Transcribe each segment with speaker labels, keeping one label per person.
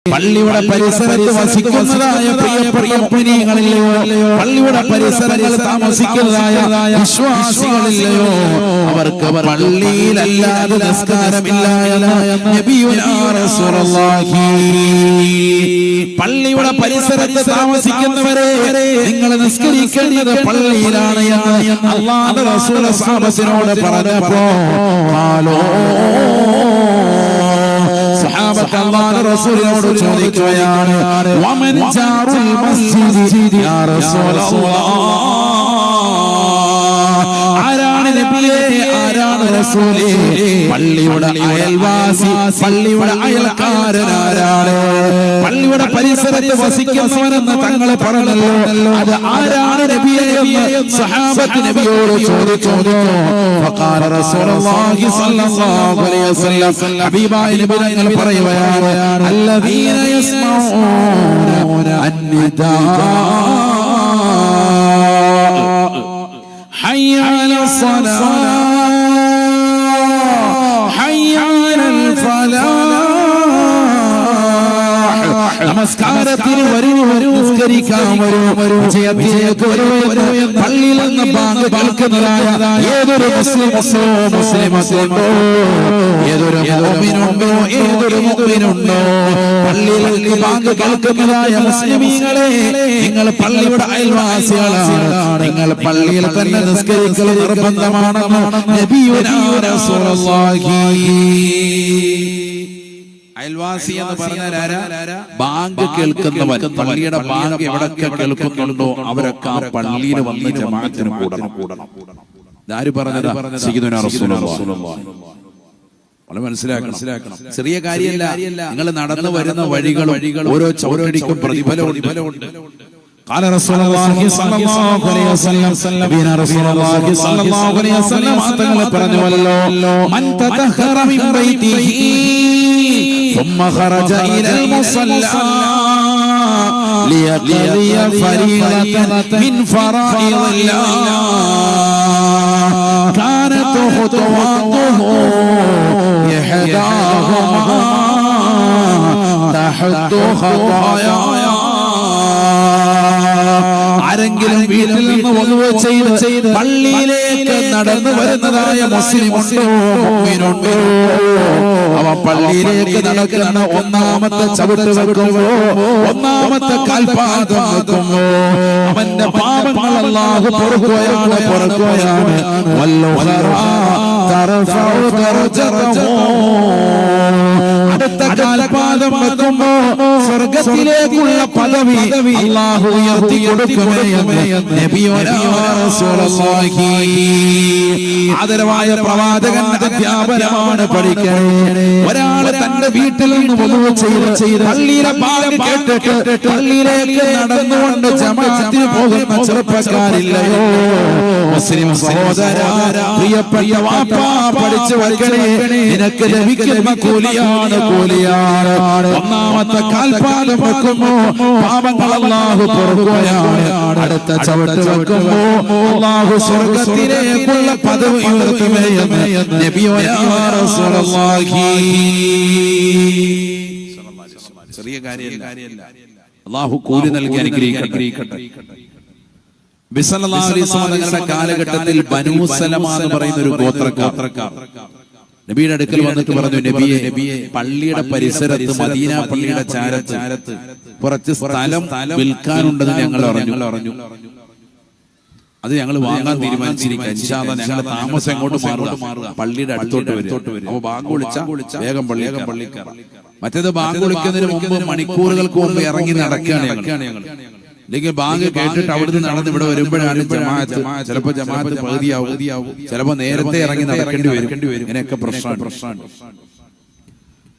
Speaker 1: പള്ളിയുടെ പരിസരത്ത് വസിക്കുന്നതായ പ്രിയപ്പെട്ട മുഅ്മിനീങ്ങളില്ലയോ, പള്ളിയുടെ പരിസരങ്ങളിൽ താമസിക്കുന്നതായ വിശ്വാസികളില്ലയോ, അവർക്ക് പള്ളിയിലല്ലാതെ നിസ്കാരമില്ല എന്ന് നബിയുനാ റസൂലുള്ളാഹി. പള്ളിയുടെ പരിസരത്ത് താമസിക്കുന്നവരെ നിങ്ങൾ നിസ്കരിക്കേണ്ടത് പള്ളിയിലാണ് എന്ന് അല്ലാഹുവിന്റെ റസൂൽ സ്വഹാബത്തിനോട് പറഞ്ഞപ്പോൾ സഹാബത്ത് അല്ലാഹുവിന്റെ റസൂലിനോട് ചോദിക്കുകയാണ്, വമൻ ജാറുൽ മസ്ജിദ് യാ റസൂലല്ലാഹ്, ആരാണ് നബിയേ, ആരാണ് റസൂലേ, പള്ളിയുടെ അയൽവാസി, പള്ളിയുടെ അയൽക്കാരൻ ആരാണ്, പള്ളിയുടെ പരിസരത്ത് വസിക്കുന്നവരെന്ന് തങ്ങൾ പറഞ്ഞല്ലോ, അത് ആരാണ് നബിയേ എന്ന് സഹാബത്ത് നബിയോട് ചോദിച്ചു. ഫഖാല റസൂലുള്ളാഹി സ്വല്ലല്ലാഹു അലൈഹി വസല്ലം, ഹബീബായ നബി തങ്ങൾ പറയുകയാണ്, അല്ലദീന യസ്മഊന അന്നിദാ ഹയ്യ അലസ്സലാഹ് ഹയ്യ അലൽ ഫലാഹ്. നമസ്കാരത്തിന് വരൂ, നിസ്കരിക്കാൻ വരൂ, വിജയത്തിലേക്ക് വരൂ എന്ന് പള്ളിയിൽ നിന്ന് ബാങ്ക് കേൾക്കുന്നതായ ഏതൊരു മുസ്ലിമുണ്ടോ, ഏതൊരു മുഅ്മിനുണ്ടോ, ഏതൊരു മുഅ്മിനുണ്ടോ, പള്ളിയിലേക്ക് ബാങ്ക് കേൾക്കുന്നതായ മുസ്ലിമീങ്ങളെ, നിങ്ങൾ പള്ളിയുടെ അയൽവാസികളാണ്, നിങ്ങൾ പള്ളിയിൽ തന്നെ നിസ്കരിക്കൽ നിർബന്ധമാണെന്ന് നബിയുനാ റസൂലുള്ളാഹി. അയൽവാസി എന്ന് പറഞ്ഞാൽ ആരാ? ബാങ്ക് കേൾക്കുന്നവൻ. പള്ളിയുടെ ബാങ്ക് എവിടൊക്കെ കേൾക്കുന്നുണ്ടോ അവരൊക്കെ ആ പള്ളിയിൽ വന്ന് ജമാഅത്തിന് കൂടണം. ഇതാര് പറഞ്ഞതാ? സയ്യിദുനാ റസൂലുള്ളാഹി. വളരെ മനസ്സിലാക്കണം. ചെറിയ കാര്യമല്ല. നിങ്ങൾ നടന്നു വരുന്ന വഴികളും ഓരോ ചൗരടിക്കും പ്രതിഫലമുണ്ട്. قال رسول الله صلى الله عليه وسلم, نبينا رسول الله صلى الله عليه وسلم തങ്ങൾ പറഞ്ഞുവല്ലോ, من تطهر من بيته ثم خرج إلى المصلى ليقضي فريضة من فرائض الله كانت خطواته إحداهما تحت خطاياه. ആരെങ്കിലും വീട്ടിൽ നിന്ന് വധുവ ചെയ്ത് പള്ളിയിലേക്ക് നടന്നു വരുന്നതായ മുസ്ലിമുണ്ടോ, മുഅ്മിനുണ്ടോ, അവൻ പള്ളിയിലേക്ക് നടക്കുന്ന ഒന്നാമത്തെ ചവിട്ട് വെക്കുമ്പോ, ഒന്നാമത്തെ കാൽപാദം വെക്കുമ്പോ അവന്റെ പാപങ്ങൾ അല്ലാഹു പൊറുക്കുകയാണ്. അടുത്ത കാൽപാദം വെക്കുമ്പോ സ്വർഗത്തിലേക്കുള്ള പദവി അല്ലാഹു ഉയർത്തി കൊടുക്കുമേ എന്ന് നബിയുനാ റസൂലുള്ളാഹി. ആദരവായ പ്രവാചകന്റെ അധ്യാപനമാണ് പഠിക്കണേ. ഒരാള് തന്റെ വീട്ടിൽ നിന്ന് വധുവ ചെയ്ത് പള്ളിയിലെ ബാങ്ക് കേട്ടിട്ട് പള്ളിയിലേക്ക് നടന്നുകൊണ്ട് ജമാഅത്തിന് പോകുന്ന ചെറുപ്പക്കാരില്ലയോ, മുസ്ലിം സഹോദരാ, പ്രിയപ്പെട്ട വാപ്പാ, പഠിച്ചു വെക്കണേ, നിനക്ക് ലഭിക്കുന്ന കൂലിയാണ്. ഒന്നാമത്തെ കാൽപാദം വെക്കുമ്പോ പാപങ്ങൾ അല്ലാഹു പൊറുക്കുകയാണ്. അടുത്ത ചവിട്ട് വെക്കുമ്പോ അല്ലാഹു സ്വർഗ്ഗത്തിലേക്കുള്ള പദവി ഉയർത്തുമേ എന്ന് നബിയുനാ റസൂലുള്ളാഹി. ചെറിയ കാര്യമല്ല. അല്ലാഹു കൂലി നൽകി അനുഗ്രഹിക്കട്ടെ. നബി സല്ലല്ലാഹു അലൈഹി വസല്ലം തങ്ങളുടെ കാലഘട്ടത്തിൽ ബനൂ സലമ എന്ന് പറയുന്ന ഒരു ഗോത്രക്കാർ നബിയുടെ അടുക്കൽ വന്നിട്ട് പറഞ്ഞു, നബിയെ, പള്ളിയുടെ പരിസരത്ത്, മദീന പള്ളിയുടെ ചാരത്ത് കുറച്ച് സ്ഥലം വിൽക്കാനുണ്ടെന്ന് ഞങ്ങൾ അറിഞ്ഞു. അത് ഞങ്ങൾ വാങ്ങാൻ തീരുമാനിച്ചിരിക്കുക. ഇൻഷാ അല്ലാഹ് ഞങ്ങളുടെ താമസം എങ്ങോട്ട് മാറുക, പള്ളിയുടെ അടുത്തോട്ട് വരും. അപ്പൊ ബാങ്ക് വിളിച്ചാൽ വേഗം പള്ളിക്കാർ. മറ്റേത് ബാങ്ക് വിളിക്കുന്നതിന് മുമ്പ് മണിക്കൂറുകൾക്ക് മുമ്പ് ഇറങ്ങി നടക്കുകയാണ് ഞങ്ങൾ. അല്ലെങ്കിൽ ബാങ്ക് കേട്ടിട്ട് അവിടുന്ന് നടന്ന് ഇവിടെ വരുമ്പോഴാണ് ജമാഅത്ത്. ചിലപ്പോ ജമാഅത്ത് പകുതിയാവും, ചിലപ്പോ നേരത്തെ ഇറങ്ങി നടക്കേണ്ടി വരും. ഇങ്ങനെയൊക്കെ പ്രശ്നമാണ്.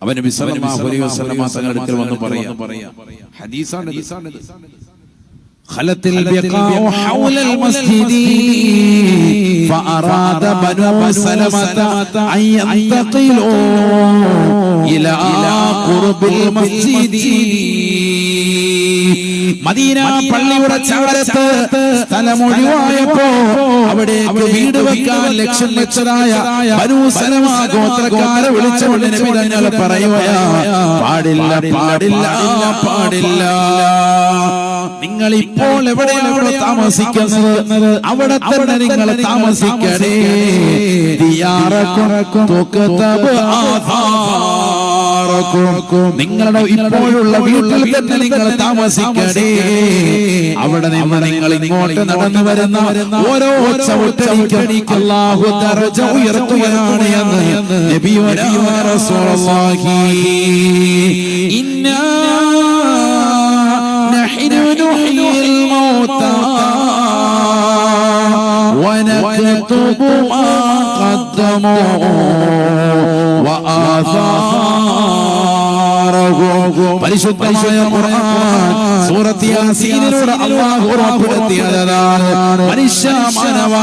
Speaker 1: അവൻ നബി സല്ലല്ലാഹു അലൈഹി വസല്ലം തങ്ങളുടെ അടുക്കൽ വന്ന് പറയാ, ഹദീസാണ്, ഖലത്തിൽ ബിഖാഉ ഹൗലൽ മസ്ജിദി ഫഅറാദ ബനൂ സലമത അൻ യന്തഖിലൂ ഇലാ ഖുർബിൽ മസ്ജിദി മദീന പള്ളിയുടെ ചാരത്ത് സ്ഥലമൊഴിവായപ്പോ അവിടേക്ക് വീട് വെക്കാൻ ലക്ഷ്യം വെച്ചതായ ബനൂ സലമ ഗോത്രക്കാരെ വിളിച്ചുകൊണ്ട് നബി തങ്ങൾ പറയുകയാ, പാടില്ല പാടില്ല പാടില്ല, നിങ്ങൾ ഇപ്പോൾ എവിടെയാണ് താമസിക്കുന്നത് അവിടെ തന്നെ നിങ്ങൾ താമസിക്കണേ. നിങ്ങളുടെ ഇപ്പോഴുള്ള വീട്ടിൽ തന്നെ നിങ്ങൾ താമസിക്കണേ. അവിടെ നിന്ന് നിങ്ങൾ ഇങ്ങോട്ട് നടന്നു വരുന്ന ഓരോ ചവിട്ടടിക്കും അല്ലാഹു ദറജ ഉയർത്തുകയാണ് എന്ന് നബിയുനാ റസൂലുള്ളാഹി. ഇന്നാ നഹ്നു നുഹ്യിൽ മൗതാ വനക്തുബു മാ ഖദ്ദമൂ പരിശുദ്ധമായ ഖുർആൻ സൂറത്ത് യാസീനിലൂടെ അല്ലാഹു ഉറപ്പെടുത്തിയതാണ്, മനുഷ്യ മാനവ,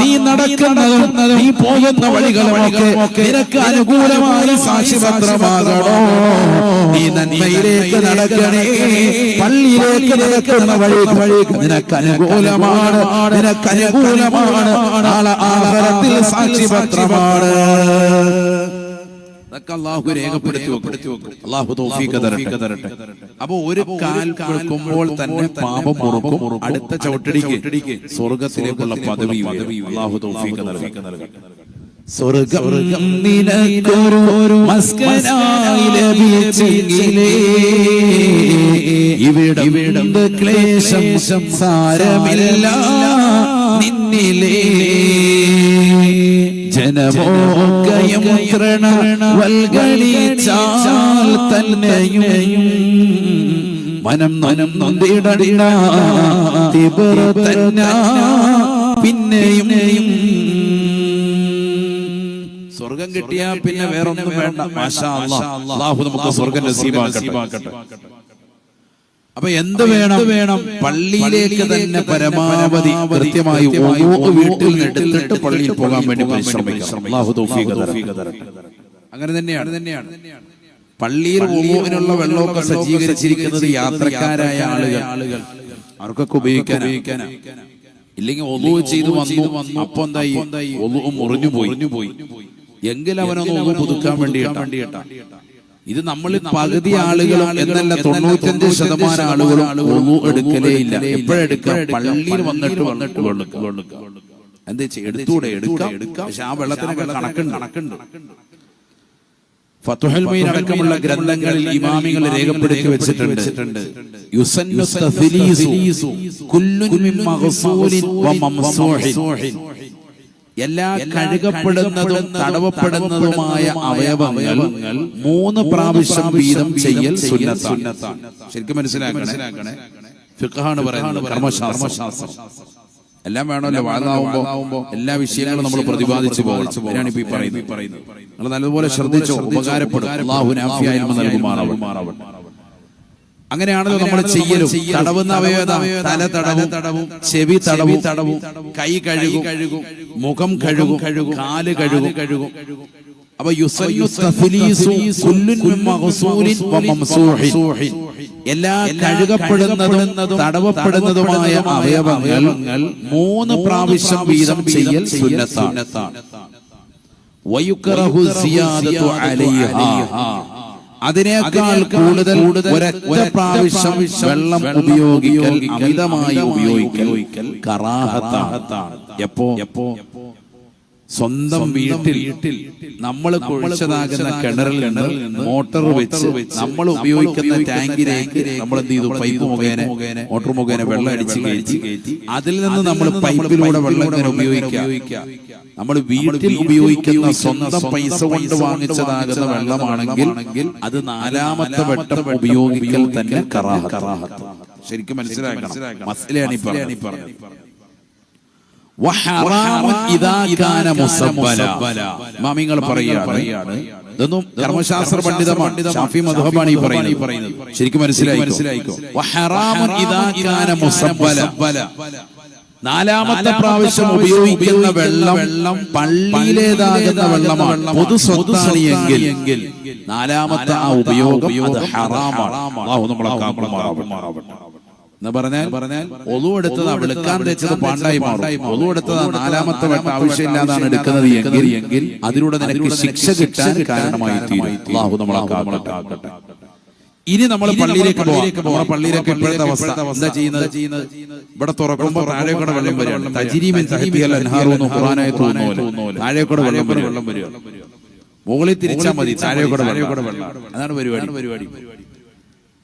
Speaker 1: നീ നടക്കുന്നതും നീ പോകുന്ന വഴികളുമൊക്കെ നിനക്ക് അനുകൂലമായി സാക്ഷ്യപത്രമാകണോ. നീ നന്മയിലേക്ക് നടക്കണേ, പള്ളിയിലേക്ക് നടക്കുന്ന വഴി നിനക്ക് അനുകൂലമാണ്, നിനക്ക് അനുകൂലമാണ്, നാളെ ആഖിറത്തിൽ സാക്ഷ്യപത്രമാണ്. അല്ലാഹു രേഖപ്പെടുത്തി വെക്കും. അല്ലാഹു തൗഫീഖ് തരട്ടെ. അപ്പൊ ഒരു കാൽ വെക്കുമ്പോൾ തന്നെ പാപം പൊറുക്കും, അടുത്ത ചവിട്ടടിക്ക് സ്വർഗത്തിലേക്കുള്ള പദവി. അല്ലാഹു തൗഫീഖ് നൽകട്ടെ. സ്വർഗം നിനക്കൊരു മസ്കനായി ലഭിച്ചെങ്കിലേ ഇവിടെ ക്ലേശം സാരമില്ല നിന്നിലേ. ജനമോക്കയും വൽഗളിച്ചാൽ തന്നെയും മനം നൊന്തിടണ്ട പിന്നെയും. സ്വർഗം കിട്ടിയാ പിന്നെ വേറൊന്നും വേണ്ട. മാഷാ അല്ലാഹ്, അല്ലാഹു നമുക്ക് സ്വർഗം നസീബാക്കട്ടെ. അപ്പൊ എന്ത് വേണം? പള്ളിയിലേക്ക് തന്നെ പരമാവധി കൃത്യമായി വീട്ടിൽ എടുത്തിട്ട് പള്ളിയിൽ പോകാൻ വേണ്ടി പരിശ്രമിക്കണം. അല്ലാഹു തൗഫീഖ് തരട്ടെ. അങ്ങനെ തന്നെയാണ് പള്ളിയിൽ വുളൂഇനുള്ള വെള്ളമൊക്കെ സജ്ജീകരിച്ചിരിക്കുന്നത് യാത്രക്കാരായ ആളുകൾ അവർക്കൊക്കെ ഉപയോഗിക്കാനാ. ഇല്ലെങ്കിൽ വുളൂ ചെയ്ത് വന്നു, അപ്പൊ എന്തായി? വുളൂ മുറിഞ്ഞു പോയി എങ്കിൽ അവനൊന്ന് പുതുക്കാൻ വേണ്ടിയിട്ടാ. ഇത് നമ്മൾ പകുതി ആളുകളും എന്നല്ല 95% ആളുകളും വുളൂ എടുക്കലേ ഇല്ല. എപ്പോഴെടുക്കാം? പള്ളിയിൽ വന്നിട്ട് എന്താ എടുക്കാം. പക്ഷെ ആ വെള്ളത്തിനൊക്കെ കണക്കുണ്ട്. ഫത്ഹുൽ മുഈൻ അടക്കമുള്ള ഗ്രന്ഥങ്ങളിൽ ഇമാമികൾ രേഖപ്പെടുത്തി വെച്ചിട്ടുണ്ട്, യുസന്നു തഫ്ലീസു കുല്ലുൻ മിൻ മഗ്സൂലിൻ വ മംസൂഹിൻ, എല്ലാ കഴുകപ്പെടുന്നതും തടവപ്പെടുന്നതുമായ അവയവങ്ങൾ 3 പ്രാവശ്യം വീതം ചെയ്യൽ സുന്നത്താണ്. ശരിക്കും മനസ്സിലാക്കണേ. ഫിഖ്ഹാണ് പറയുന്നത്, കർമ്മശാസ്ത്രം. എല്ലാം വേണമല്ലോ, വാദാവുമ്പോ എല്ലാ വിഷയങ്ങളും നമ്മൾ പ്രതിപാദിച്ചു പോകണം. ഞാനാണ് ഇപ്പൊ പറയുന്നത്. നിങ്ങൾ നല്ലതുപോലെ ശ്രദ്ധിച്ചോ, ഉപകാരപ്പെടും. അല്ലാഹു നാഫിയായ ഇൽമ നൽകുമാറാവട്ടെ. അങ്ങനെയാണല്ലോ നമ്മൾ ചെയ്യലും. തടവുന്ന അവയവം തല തടവും, ചെവി തടവും, കൈ കഴുകും, മുഖം കഴുകും, കാല് കഴുകും. അപ്പൊ യുസല്ലു തഫ്ലീസു കുല്ലുൻ മിൻ മഗ്സൂലിൻ വ മംസൂഹിൻ, എല്ലാ കഴുകപ്പെടുന്നതും തടവപ്പെടുന്നതുമായ അവയവങ്ങൾ 3 പ്രാവശ്യം വീതം ചെയ്യൽ സുന്നത്താണ്. വയുക്റഹു സിയാദതു അലൈഹാ, അതിനേക്കാൾ കൂടുതൽ ഒരൊറ്റ പ്രാവശ്യം വെള്ളം ഉപയോഗിക്കൽ, അമിതമായി ഉപയോഗിക്കൽ കറാഹത്താണ്. എപ്പോ? സ്വന്തം വീട്ടിൽ നമ്മൾ കുഴിച്ചതാകുന്ന കിണറിൽ നിന്ന് മോട്ടോർ വെച്ച് നമ്മൾ ഉപയോഗിക്കുന്ന ടാങ്കിലേക്ക് നമ്മൾ എന്ത് ചെയ്തു? പൈപ്പ് മുഖേന, മോട്ടോർ മുഖേന വെള്ളം അടിച്ച് കയറ്റി അതിൽ നിന്ന് നമ്മൾ പൈപ്പിലൂടെ വെള്ളം ഇങ്ങനെ ഉപയോഗിക്കാം. നമ്മൾ വീട്ടിൽ ഉപയോഗിക്കുന്ന സ്വന്തം പൈസ കൊണ്ട് വാങ്ങിച്ചതാകുന്ന വെള്ളമാണെങ്കിൽ അത് 4ാമത്തെ വട്ടം ഉപയോഗിക്കൽ തന്നെ കറാഹത്ത്. ശരിക്കും മനസ്സിലാക്കണം. മസ്അലയാണ് ഈ പറഞ്ഞത്. മാമിങ്ങൾ പറയാണ്, ഇതൊന്നും കർമ്മശാസ്ത്ര പണ്ഡിതമാണ്, ശാഫി മദ്ഹബാണ് ഈ പറയുന്നത്. ശരിക്കും മനസ്സിലായിക്കോ. നാലാമത്തെ പ്രാവശ്യം ഉപയോഗിക്കുന്ന വെള്ളം പള്ളിയിലേതാകുന്ന വെള്ളമാണ്, പൊതു സ്വത്താണ് എങ്കിൽ നാലാമത്തെ ആ ഉപയോഗം അത് ഹറാമാണ്. അല്ലാഹു നമ്മളെ കാക്കുമാറാവട്ടെ. എന്ന് പറഞ്ഞാൽ ഒളു എടുത്തത് വെളുക്കാൻ തെച്ചത് പാണ്ടായി മാറും. ഒളു എടുത്തത് നാലാമത്തെ വട്ട ആവശ്യമില്ലാതാണ് എടുക്കുന്നത് എങ്കിൽ അതിലൂടെ നിനക്ക് ശിക്ഷ കിട്ടാൻ കാരണമായി തീരും. അല്ലാഹു നമ്മളെ കാക്കട്ടെ. ഇനി നമ്മൾ പള്ളിയിലേക്ക് പോകാം. നമ്മുടെ പള്ളിയിലേക്ക് ഇപ്പോഴത്തെ അവസ്ഥ എന്താ ചെയ്യുന്നത്? ഇവിടെ തുറക്കുമ്പോൾ താഴേക്കൂടെ വെള്ളം വരികയാണ്. തജ്രീമിൻ തഹ്തിയൽ അൻഹാറു എന്ന് ഖുർആനായി തോന്നുന്നു. താഴേക്കൂടെ വെള്ളം വരിക. മുകളിൽ തിരിച്ചാൽ മതി, താഴേക്കൂടെ വെള്ളം. അതാണ് പരിപാടി.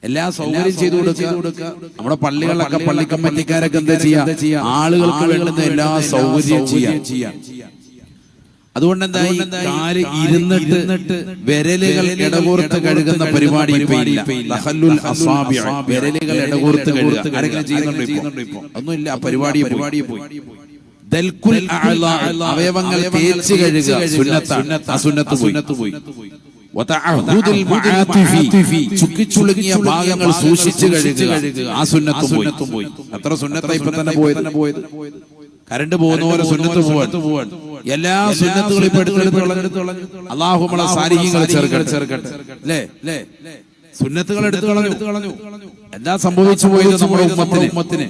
Speaker 1: എല്ലാ സൗകര്യം ചെയ്തു കൊടുക്കുക. നമ്മുടെ പള്ളികളിലൊക്കെ പള്ളി കമ്മിറ്റിക്കാരൊക്കെ എന്താ ചെയ്യാ? ആളുകൾക്ക് വേണ്ടുന്ന എല്ലാ സൗകര്യവും ചെയ്യാം. അതുകൊണ്ട് എന്തായി? കാല് ഇരുന്നിട്ട് വിരലുകൾ ഇടകോർത്ത് കഴുകുന്ന പരിപാടി വിരലുകൾ ഇടകോർത്ത് കഴുകുക ആരെങ്കിലും ചെയ്യുന്നുണ്ടോ? ഇപ്പൊ ഒന്നുമില്ല. ആ പരിപാടി പോയി. അവയവങ്ങൾ തേച്ച് കഴുകുക സുന്നത്ത് പോയി. ചുക്കിച്ചുളുങ്ങിയ ഭാഗങ്ങൾ സൂക്ഷിച്ചു കഴുകുക ആ സുന്നത്തും പോയി. അത്ര സുന്നത്തായി ഇപ്പൊ തന്നെ പോയത്. കരണ്ട് പോകുന്ന പോലെ സുന്നത്ത് പോവാൻ എല്ലാ സുന്നത്തുകളും ഇപ്പൊ എടുത്ത് അല്ലാഹു നമ്മളെ സാലിഹീങ്ങളെ ചേർക്കട്ടെ. അല്ലേ? സുന്നത്തുകൾ എടുത്തു കളഞ്ഞു. എന്താ സംഭവിച്ചു പോയത്? നമ്മുടെ ഉമ്മത്തിന്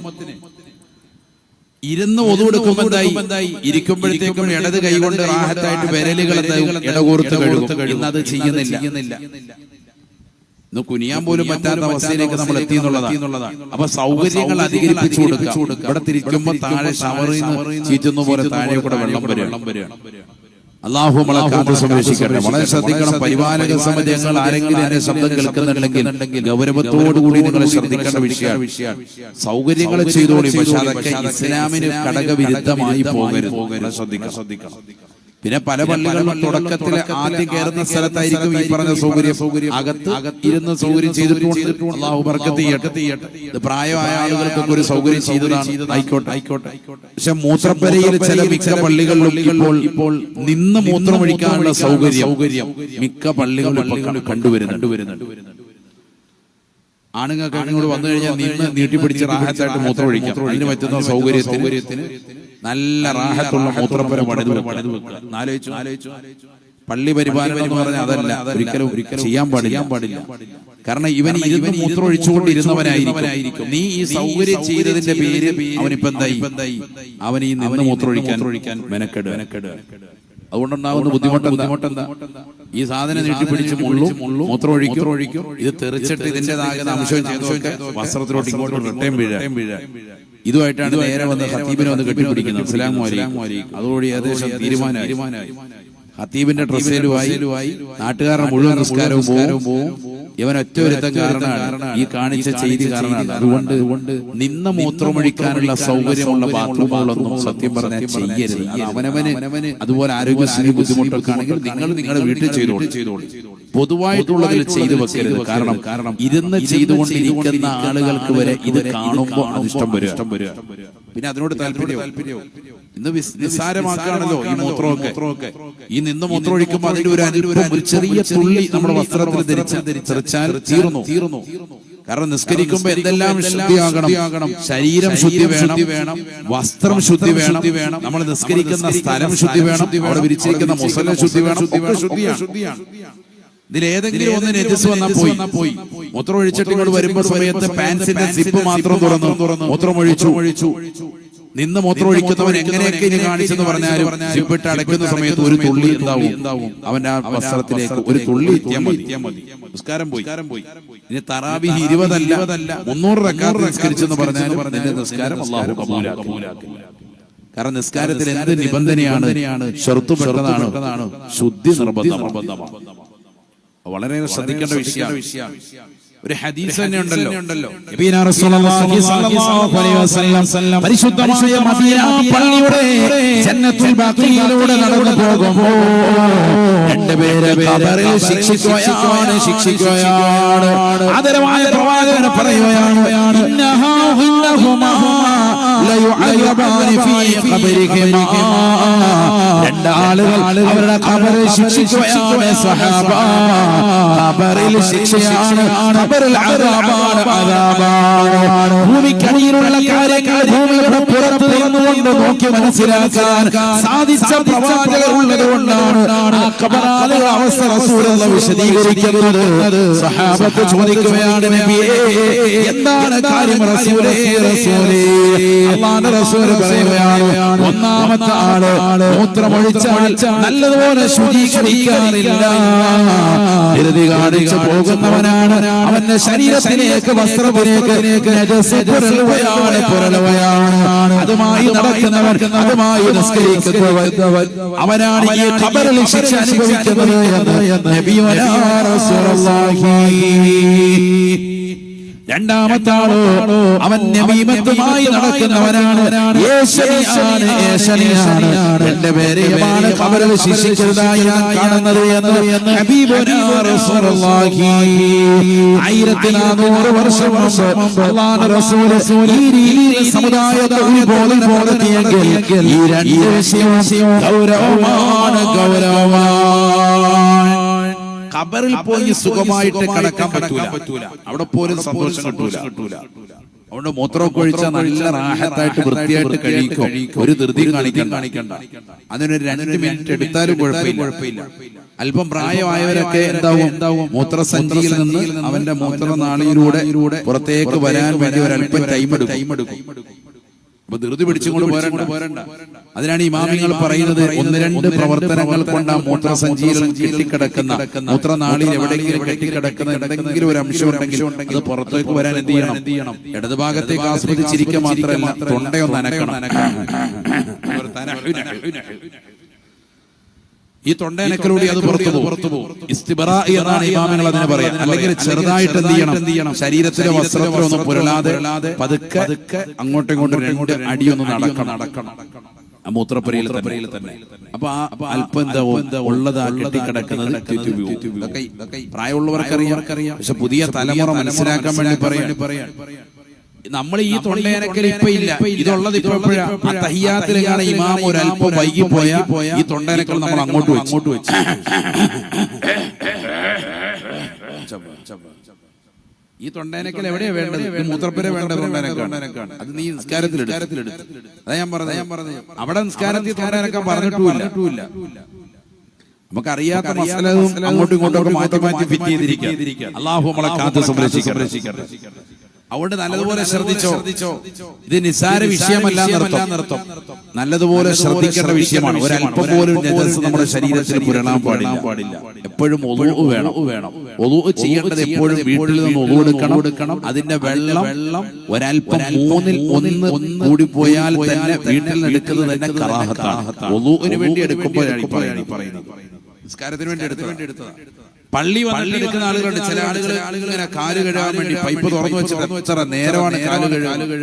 Speaker 1: ഇരുന്ന് ഒതുകൊടുക്കുമ്പോ എന്തായി? ഇരിക്കുമ്പോഴത്തേക്കും ഇടത് കൈകൊണ്ട് റാഹത്തായിട്ട് വിരലുകൾ ഇടകോർത്ത് കഴുകും. ഇന്നത് ചെയ്യുന്നില്ല. ഇന്ന് കുനിയാൻ പോലും പറ്റാത്ത അവസ്ഥയിലേക്ക് നമ്മൾ എത്തി എന്നുള്ളതാണ്. അപ്പൊ സൗകര്യങ്ങൾ അധികരിപ്പിച്ചു കൊടുക്കുക. ഇവിടെ തിരിക്കുമ്പോ താഴെ ഷവറിൽ നിന്ന് ചീറ്റുന്ന പോലെ താഴെ കൂടെ വെള്ളം വരികയാണ്. അല്ലാഹു നമ്മളെ കാത്തു സംരക്ഷിക്കട്ടെ. വളരെ ശ്രദ്ധിക്കണം. പരിപാലക സമിതി അംഗങ്ങൾ ആരെങ്കിലും എന്റെ ശബ്ദം കേൾക്കുന്നുണ്ടെങ്കിൽ ഗൗരവത്തോടു കൂടി നിങ്ങൾ ശ്രദ്ധിക്കേണ്ട വിഷയമാണ്. സൗകര്യങ്ങൾ ചെയ്തോളി, പക്ഷെ അതൊക്കെ ഇസ്ലാമിന് ഘടകവിരുദ്ധമായി പോകരുത്. ശ്രദ്ധിക്കണം. പിന്നെ പല പള്ളികളിലും തുടക്കത്തിൽ ആദ്യം കയറുന്ന സ്ഥലത്തായിരിക്കും ഈ പറഞ്ഞ സൗകര്യം അകത്ത് ഇരുന്ന് സൗകര്യം ചെയ്തിട്ടുണ്ട്. അല്ലാഹു ബർക്കത്ത് ചെയ്യട്ടെ. ഇത് പ്രായമായ ആളുകൾക്കൊക്കെ ഒരു സൗകര്യം ചെയ്തതാണ്. ആയിക്കോട്ടെ. പക്ഷെ മൂത്രപ്പുരയിൽ ചില മിക്ക പള്ളികളിലും ഇപ്പോൾ നിന്ന് മൂത്രമൊഴിക്കാനുള്ള സൗകര്യം മിക്ക പള്ളികളിലും കണ്ടുവരുന്നുണ്ട്. ആണുങ്ങൾക്ക് അങ്ങോട്ട് വന്നു കഴിഞ്ഞാൽ നിന്ന് നീട്ടിപ്പിടിച്ച് റാഹത്തായിട്ട് മൂത്രമൊഴിക്കാം. അതിന് പറ്റുന്ന സൗകര്യത്തിന് നല്ല റാഹത്തുള്ള മൂത്രപ്പുര പണിത് വെക്കുക. ആലോചിച്ചു. പള്ളി പരിപാലനം എന്ന് പറഞ്ഞാൽ അതല്ല, ഒരിക്കലും ചെയ്യാൻ പാടില്ല. കാരണം ഇവൻ ഇരുന്ന് മൂത്രമൊഴിച്ചുകൊണ്ടിരുന്നവനായിരിക്കും. നീ ഈ സൗകര്യം ചെയ്തതിന്റെ പേര് അവനിപ്പോ എന്തായി? അവൻ ഈ നിന്ന് മൂത്രമൊഴിക്കാൻ മെനക്കെട്. അതുകൊണ്ടുണ്ടാകുന്ന ബുദ്ധിമുട്ടെന്താ? ഈ സാധനം നീട്ടിപ്പിടിച്ച് മൂത്രമൊഴിക്കും. ഇത് തെറിച്ചിട്ട് ഇതിന്റേതാകുന്ന അംശം ചെയ്തൊക്കെ വസ്ത്രത്തിലോട്ട് ഇങ്ങോട്ട് റിട്ടേൺ വീഴ. ഇതുമായിട്ടാണ് നേരെ വന്ന് ഖത്തീബിനെ വന്ന് കെട്ടിപ്പിടിക്കുന്നത്. അസ്സലാമു അലൈക്കും. അതോടെ ഏകദേശം തീരുമാനമായി. ഖത്തീബിന്റെ ഡ്രസ്സേലുമായി നാട്ടുകാരുടെ മുഴുവൻ നിസ്കാരവും പോവും. ഇവൻ ഒറ്റ ഒരുത്തം കാരണമാണ്, ഈ കാണിച്ച ചെയ്തി കാരണമാണ്. അതുകൊണ്ട് നിന്ന് മൂത്രമൊഴിക്കാനുള്ള സൗകര്യമുള്ള ബാത്റൂമുകളൊന്നും സത്യം പറഞ്ഞാൽ ചെയ്യരുത്. അവനവന് അതുപോലെ ആരോഗ്യസ്ഥിതി ബുദ്ധിമുട്ടൊക്കെ ആണെങ്കിൽ നിങ്ങൾ നിങ്ങളുടെ വീട്ടിൽ ചെയ്തോളി. പൊതുവായിട്ടുള്ളതിൽ ചെയ്തു വെക്കരുത്. കാരണം ഇരുന്ന് ചെയ്തുകൊണ്ടിരിക്കുന്ന ആളുകൾക്ക് വരെ ഇത് കാണുമ്പോൾ അതിഷ്ടം വരിക. പിന്നെ അതിനോട് താല്പര്യവും ഇന്ന് നിസ്സാരമാക്കാണല്ലോ ഈ മൂത്രമൊക്കെ. ഈ നിന്ന് മൂത്രമൊഴിക്കുമ്പോൾ അതിന്റെ ഒരു അനുഭവം, ഒരു ചെറിയ തുള്ളി നമ്മുടെ വസ്ത്രത്തിൽ ധരിച്ചാൽ തീർന്നു. കാരണം നിസ്കരിക്കുമ്പോ എന്തെല്ലാം ശുദ്ധിയാകണം. ശരീരം ശുദ്ധി വേണം, വസ്ത്രം ശുദ്ധി വേണം, നമ്മൾ നിസ്കരിക്കുന്ന സ്ഥലം ശുദ്ധി വേണം, അവിടെ വിരിച്ചിരിക്കുന്ന മുസല്ല ശുദ്ധി വേണം. ഒക്കെ ശുദ്ധിയാണ്. ഇതിലേതെങ്കിലും ഒന്ന് നജസ് വന്നാൽ പോയി. മൂത്രം ഒഴിച്ചിട്ട് ഇങ്ങോട്ട് വരുമ്പോ സമയത്ത് പാൻസിന്റെ സിപ്പ് മാത്രം തുറന്നു മൂത്രമൊഴിച്ചു. നിന്ന് മൂത്രമൊഴിക്കുന്നവൻ എങ്ങനെയൊക്കെ ഇനി കാണിച്ചെന്ന് പറഞ്ഞാലും സിപ്പിട്ട് അടയ്ക്കുന്ന സമയത്ത് ഒരു തുള്ളി ഉണ്ടാവും അവന്റെ ആ വസ്ത്രത്തിലേക്ക്. ഒരു തുള്ളി എത്തിയാൽ മതി. നിസ്കാരം പോയി. ഇനി തറാവീഹ് 20 അല്ല 300 റക്അത്ത് നിസ്കരിച്ചെന്ന് പറഞ്ഞാലും നിന്റെ നിസ്കാരം അല്ലാഹു കബൂലാക്കില്ല. കാരണം നിസ്കാരത്തിൽ എന്ത് നിബന്ധനയാണ്? ഷർത്തുപ്പെട്ടതാണ്, ശുദ്ധി നിർബന്ധമാണ്. വളരെ ശ്രദ്ധിക്കേണ്ട വിഷയമാണ്. ഒരു ഹദീസ് തന്നെ ഉണ്ടല്ലോ. നബിയാ റസൂലുള്ളാഹി സ്വല്ലല്ലാഹു അലൈഹി വസല്ലം പരിശുദ്ധമായ മദീന പള്ളിയുടെ ജന്നത്തുൽ ബഖീയിലൂടെ നടന്നു പോകുമ്പോൾ രണ്ടുപേരെ ഖബറിൽ ശിക്ഷിക്കുകയാണ്. ആദരവായ പ്രവാചകൻ പറയുകയാണ്, ഇന്നഹുമാ ലയുഅദബാനി ഫീ ഖബരിഹിമാ രണ്ടാളുകൾ അവരുടെ ഖബറിൽ ശിക്ഷിക്കുകയാണ് സഹാബ ഖബറിൽ ശിക്ഷയാണ് ഖബറിൽ അദാബാണ് അദാബാണ് ഭൂമിക്കടിയിലുള്ള കാര്യങ്ങൾ ഭൂമിയുടെ പുറത്ത് നിന്നുകൊണ്ട് നോക്കി മനസ്സിലാക്കാൻ സാധിച്ച പ്രവാചകർ ഉള്ളതുകൊണ്ടാണ് ആ ഖബറാളികളുടെ അവസ്ഥ റസൂലുള്ള വിശദീകരിക്കുന്നത് സഹാബത്ത് ചോദിക്കുകയാണ് നബിയേ എന്താണ് കാര്യം റസൂലേ റസൂലേ അല്ലാഹുവിന്റെ റസൂൽ പറയുകയാണ് ഒന്നാമത്തെ ആള് മൂത്രമൊഴിച്ചാൽ നല്ലതുപോലെ ശുചീകരിക്കാറില്ല ധൃതി കാണിച്ചു പോകുന്നവനാണ് അവന്റെ ശരീരത്തിലേക്ക് വസ്ത്രത്തിലേക്ക് നജസ് പുരളുകയാണ് അതുമായി നടക്കുന്നവർ അതുമായി നിസ്കരിക്കുന്നവർ അവനാണ് ഈ ഖബറിൽ ശിക്ഷ അനുഭവിക്കുന്നത് എന്ന് നബിയുനാ റസൂലുള്ളാഹി രണ്ടാമത്തെ ആളോ അവൻ നബീമത്തുമായി നടക്കുന്നവനാണ് ഏശനിയാണ് എന്റെ പേരെയുമാണ് ഖബറിൽ ശിക്ഷിച്ചതായി ഞാൻ കാണുന്നത് എന്ന് ഹബീബുനാ റസൂലുള്ളാഹി 1400 വർഷം മുമ്പ് അല്ലാഹുവിന്റെ റസൂൽ ഈ രീതിയിൽ സമുദായത്തെ ഉത്ബോധനം നടത്തിയെങ്കിൽ ഈ രണ്ട് വിഷയവും ഗൗരവമാണ് ഖബറിൽ പോയി സുഖമായിട്ട് കിടക്കാൻ പറ്റൂല അവിടെ പോലും സന്തോഷം കിട്ടൂല അതുകൊണ്ട് മൂത്രമൊക്കെ ഒഴിച്ചാൽ നല്ല റാഹത്തായിട്ട് വൃത്തിയായിട്ട് കഴിക്കും ഒരു ധൃതിയും കാണിക്കണ്ട അതിനൊരു 2 മിനിറ്റ് എടുത്താലും കുഴപ്പമില്ല അല്പം പ്രായമായവരൊക്കെ എന്താവും മൂത്രസഞ്ചിയിൽ നിന്ന് അവന്റെ മൂത്രനാളിയിലൂടെ പുറത്തേക്ക് വരാൻ വേണ്ടി ഒരല്പം ടൈം എടുക്കും അപ്പൊ ധൃതി പിടിച്ചുകൊണ്ട് പോരണ്ട അതിനാണ് ഇമാമിങ്ങൾ പറയുന്നത് 1-2 പ്രവർത്തനങ്ങൾ കൊണ്ട് ആ മൂത്രസഞ്ചിയിൽ കെട്ടിക്കിടക്കുന്ന മൂത്രനാളിൽ എവിടെയെങ്കിലും കെട്ടിക്കിടക്കുന്ന എന്തെങ്കിലും ഒരു അംശം ഉണ്ടെങ്കിൽ അത് പുറത്തേക്ക് വരാൻ എന്ത് ചെയ്യണം ഇടതുഭാഗത്തേക്ക് ആസ്വദിച്ചിരിക്കുക മാത്രമല്ല തൊണ്ടയൊന്ന് അനക്കണം ഈ തൊണ്ടയനക്കിലൂടെ അത് പുറത്തു പോകും ഇസ്തിബറാ എന്നാണ് ഇമാമികൾ അതിനെ പറയാം അല്ലെങ്കിൽ ചെറുതായിട്ട് എന്ത് ചെയ്യണം ശരീരത്തിലെ വസ്ത്രത്തിലൊന്നും പുരളാതെ പതുക്കെ അങ്ങോട്ടും ഇങ്ങോട്ടും 2 അടിയൊന്ന് നടക്കണം മൂത്രപ്പുരയിൽ തന്നെ അപ്പൊ ആ അല്പം എന്താ ഉള്ളത് കെട്ടിക്കിടക്കുന്നത് പ്രായമുള്ളവർക്കറിയാം പക്ഷെ പുതിയ തലമുറ മനസ്സിലാക്കാൻ വേണ്ടി പറയാൻ നമ്മൾ ഈ തൊണ്ടയനക്കൽ ഇപ്പൊ ഇല്ല ഇതുള്ളത് ഇപ്പോഴാണ് തഹിയ്യാത്തിലാണ് ഇമാം ഒരല്പം വൈകി പോയ ഈ തൊണ്ടയനക്കൽ നമ്മൾ അങ്ങോട്ട് വെച്ചു ഈ തൊണ്ടയനക്കൽ എവിടെയാ വേണ്ടത് മൂത്രപ്പുര വേണ്ട തൊണ്ടയനക്കാണ് അത് നീ നിസ്കാരത്തിൽ എടുത്ത് അതാ ഞാൻ പറഞ്ഞത് അവിടെ നിസ്കാരത്തിൽ തൊണ്ടയനക്കാൻ പറഞ്ഞിട്ടുമില്ല നമുക്കറിയാത്ത മസലവും അങ്ങോട്ടും ഇങ്ങോട്ടും മാറ്റി ഫിറ്റ് ചെയ്തിരിക്കുക അല്ലാഹു നമ്മളെ കാത്ത് സംരക്ഷിക്കട്ടെ അതുകൊണ്ട് നല്ലതുപോലെ ശ്രദ്ധിച്ചോ ഇത് നിസ്സാര വിഷയമല്ല എന്നർത്ഥം നല്ലതുപോലെ ശ്രദ്ധിക്കേണ്ട വിഷയമാണ് ഒരല്പം പോലും നജസ് നമ്മുടെ ശരീരത്തിൽ പുരളാൻ പാടില്ല എപ്പോഴും ഒളു വേണം ഒളു ചെയ്യേണ്ടത് എപ്പോഴും വീട്ടിൽ നിന്ന് ഒളു എടുക്കണം അതിന്റെ വെള്ളം ഒരല്പം 1/3 കൂടിപ്പോയാൽ തന്നെ വീട്ടിൽ നിന്ന് എടുക്കുന്നത് തന്നെ കറാഹത്താണ് ഒളുവിന് വേണ്ടി എടുക്കുമ്പോഴാണ് പറയുന്നത് നിസ്കാരത്തിന് വേണ്ടി എടുത്തതാണ് പള്ളി വന്നെടുക്കുന്ന ആളുകളുണ്ട് ചില ആളുകൾ ഇങ്ങനെ കാല് കഴുകാൻ വേണ്ടി പൈപ്പ് തുറന്നു വെച്ചിട്ട് നേരമാണ് കാല് കഴുകുന്നത്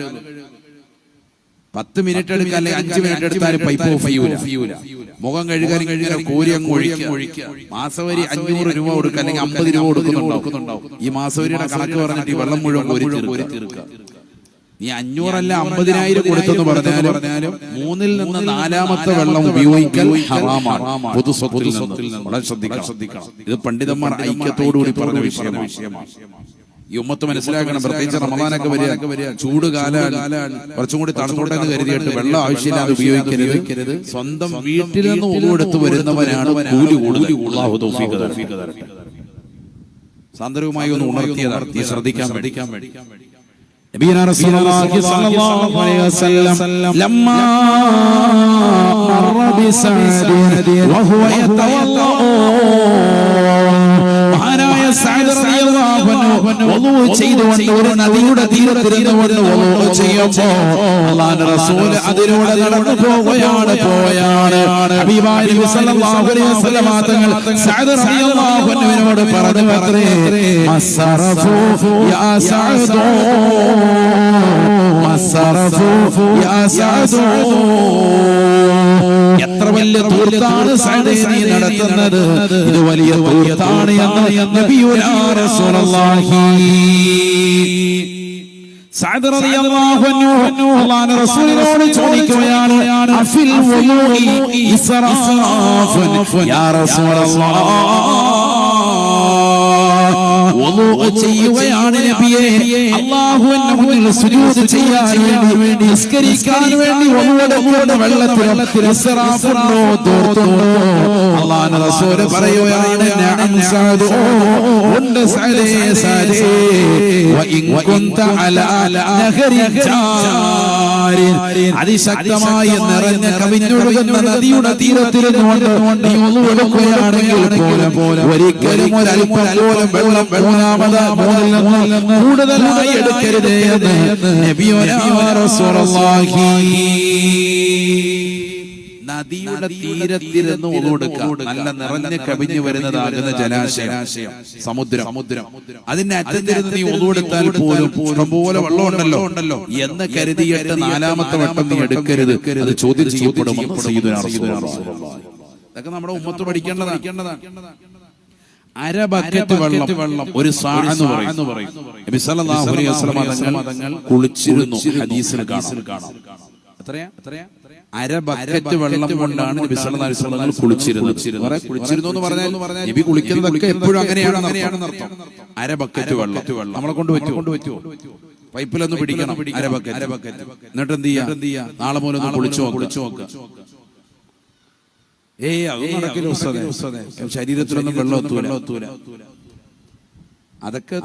Speaker 1: 10 മിനിറ്റ് എടുക്കുക അല്ലെങ്കിൽ 5 മിനിറ്റ് എടുത്താലും പൈപ്പ് ഓഫ് ചെയ്യൂല മുഖം കഴുകാൻ കോരി അങ്ങ് ഒഴിക്കുക മാസവരി 500 രൂപ കൊടുക്കുക അല്ലെങ്കിൽ 50 രൂപ കൊടുക്കുന്നുണ്ടാവും ഈ മാസവരിയുടെ കണക്ക് പറഞ്ഞിട്ട് ഈ വെള്ളം മുഴുവൻ കോരി തീർക്കുക നീ 500 അല്ല 50,000 കൊടുത്തെന്ന് പറഞ്ഞാലും 3-ൽ നിന്ന് 4-ാമത്തെ വെള്ളം ഉപയോഗിക്കൽ ഹറാമാണ് പൊതു സ്വത്തിൽ നിന്ന് വളരെ ശ്രദ്ധിക്കണം ഇത് പണ്ഡിതന്മാർ ഐക്യത്തോടുകൂടി പറഞ്ഞ വിഷയമാണ് ഈ ഉമ്മത്ത് മനസ്സിലാക്കണം പ്രത്യേകിച്ച് റമദാനൊക്കെ വരിക ചൂട് കാലാണ് കുറച്ചും കൂടി തണുത്തോട്ടെ എന്ന് കരുതിയിട്ട് വെള്ളം ആവശ്യമില്ലാതെ ഉപയോഗിക്കരുത് സ്വന്തം വീട്ടിൽ നിന്ന് ഒന്നുകൊടുത്ത് വരുന്നവനാണ് കൂലി കൂടുതൽ സാന്ദർഭികമായി ഒന്ന് ഉണർത്തിയതാണ് ശ്രദ്ധിക്കാൻ വേണ്ടി نبينا رسول الله صلى الله عليه وسلم لما مر بسعد وهو يتوضأ മഹാനായ സഅദ് റളിയല്ലാഹു അൻഹു വുളൂ ചെയ്തുകൊണ്ട് ഒരു നദിയുടെ തീരത്തിരുന്നുകൊണ്ട് വുളൂ ചെയ്യുമ്പോൾ അല്ലാഹുവിന്റെ റസൂൽ അതിലൂടെ നടന്നു പോവുകയാണ് ഹബീബായ നബി സല്ലല്ലാഹു അലൈഹി വസല്ലം തങ്ങൾ സഅദ് റളിയല്ലാഹു അൻഹുവിനോട് പറഞ്ഞു അത്രേ അസ്റഫു യാ സഅദ് അസ്റഫു യാ സഅദ് എത്ര വലിയ ദൂർത്താണ് സഅദേ നീ നടത്തുന്നത് ഇത് വലിയ ദൂർത്താണ് എന്ന് നബിയുനാ റസൂലുള്ളാഹി സഅദ് റളിയല്ലാഹു അൻഹു അല്ലാഹുവിന്റെ റസൂലിനോട് ചോദിക്കുകയാണ്, അഫിൽ വുളൂഇ ഇസ്റാഫുൻ യാ റസൂലല്ലാഹ്, വുളൂ ചെയ്യുകയാണ് നബിയേ, അല്ലാഹുവിന്റെ മുന്നിൽ സുജൂദ് ചെയ്യാൻ വേണ്ടി നിസ്കരിക്കാൻ വേണ്ടി വുളൂയുടെ വെള്ളത്തിൽ ഇസ്റാഫുണ്ടോ, ദൂർത്തുണ്ടോ? അല്ലാഹുവിന്റെ റസൂൽ പറയുകയാണ്, നഅം സഅദ്, ഉണ്ട് സഅദേ, സഅദേ, വഇൻ കുൻത അലാ നഹരി ജാരിൻ, അതിശക്തമായി നിറഞ്ഞ കവിഞ്ഞൊഴുകുന്ന നദിയുടെ തീരത്തിരുന്നുകൊണ്ട് നീ വുളൂ എടുക്കുകയാണെങ്കിൽ പോലും ഒരിക്കലും ഒരൽപ്പം പോലും വെള്ളം മൂന്നിൽ നിന്ന് കൂടുതലായി എടുക്കരുത് എന്ന് നബിയുനാ റസൂലുള്ളാഹി. നദിയുടെ തീരത്തിരുന്ന് വുളൂ എടുക്കുക, നല്ല നിറഞ്ഞ് കവിഞ്ഞു വരുന്നതാകുന്ന ജലാശയം, സമുദ്രം, അതിന്റെ അറ്റത്തിരുന്ന് നീ വുളൂ എടുത്താൽ പോലും ഇഷ്ടംപോലെ വെള്ളം ഉണ്ടല്ലോ എന്ന് കരുതിയിട്ട് നാലാമത്തെ വട്ടം നീ എടുക്കരുത്, അത് ചോദ്യം ചെയ്യപ്പെടുമെന്ന് സയ്യിദുനാ റസൂലുള്ളാഹി. ഇതൊക്കെ നമ്മുടെ ഉമ്മത്ത് പഠിക്കേണ്ടതാണ്. അര ബക്കറ്റ് വെള്ളം ഒരു സാ എന്ന് പറയും. നബി സല്ലല്ലാഹു അലൈഹി വസല്ലം തങ്ങൾ കുളിച്ചിരുന്നു, ഹദീസിൽ കാണാം. എത്രയാ? അര ബക്കറ്റ് വെള്ളം കൊണ്ടാണ് നബി സല്ലല്ലാഹു അലൈഹി വസല്ലം തങ്ങൾ കുളിച്ചിരുന്നത്. കുളിച്ചിരുന്നു എന്ന് പറഞ്ഞാൽ നബി കുളിക്കുന്നതൊക്കെ എപ്പോഴും അങ്ങനെയാണെന്ന് അർത്ഥം. അര ബക്കറ്റ് വെള്ളം നമ്മളെ കൊണ്ട് പറ്റുമോ? പൈപ്പിലൊന്ന് പിടിക്കണം, അര ബക്കറ്റ്. എന്നിട്ട് എന്ത് ചെയ്യാ? നാളെ മുതൽ ഒന്ന് കുളിച്ചു നോക്കുക. അതൊന്നും നടക്കില്ല ഉസ്താദേ, ശരീരത്തിലൊന്നും വെള്ളം എത്തൂല. അതൊക്കെ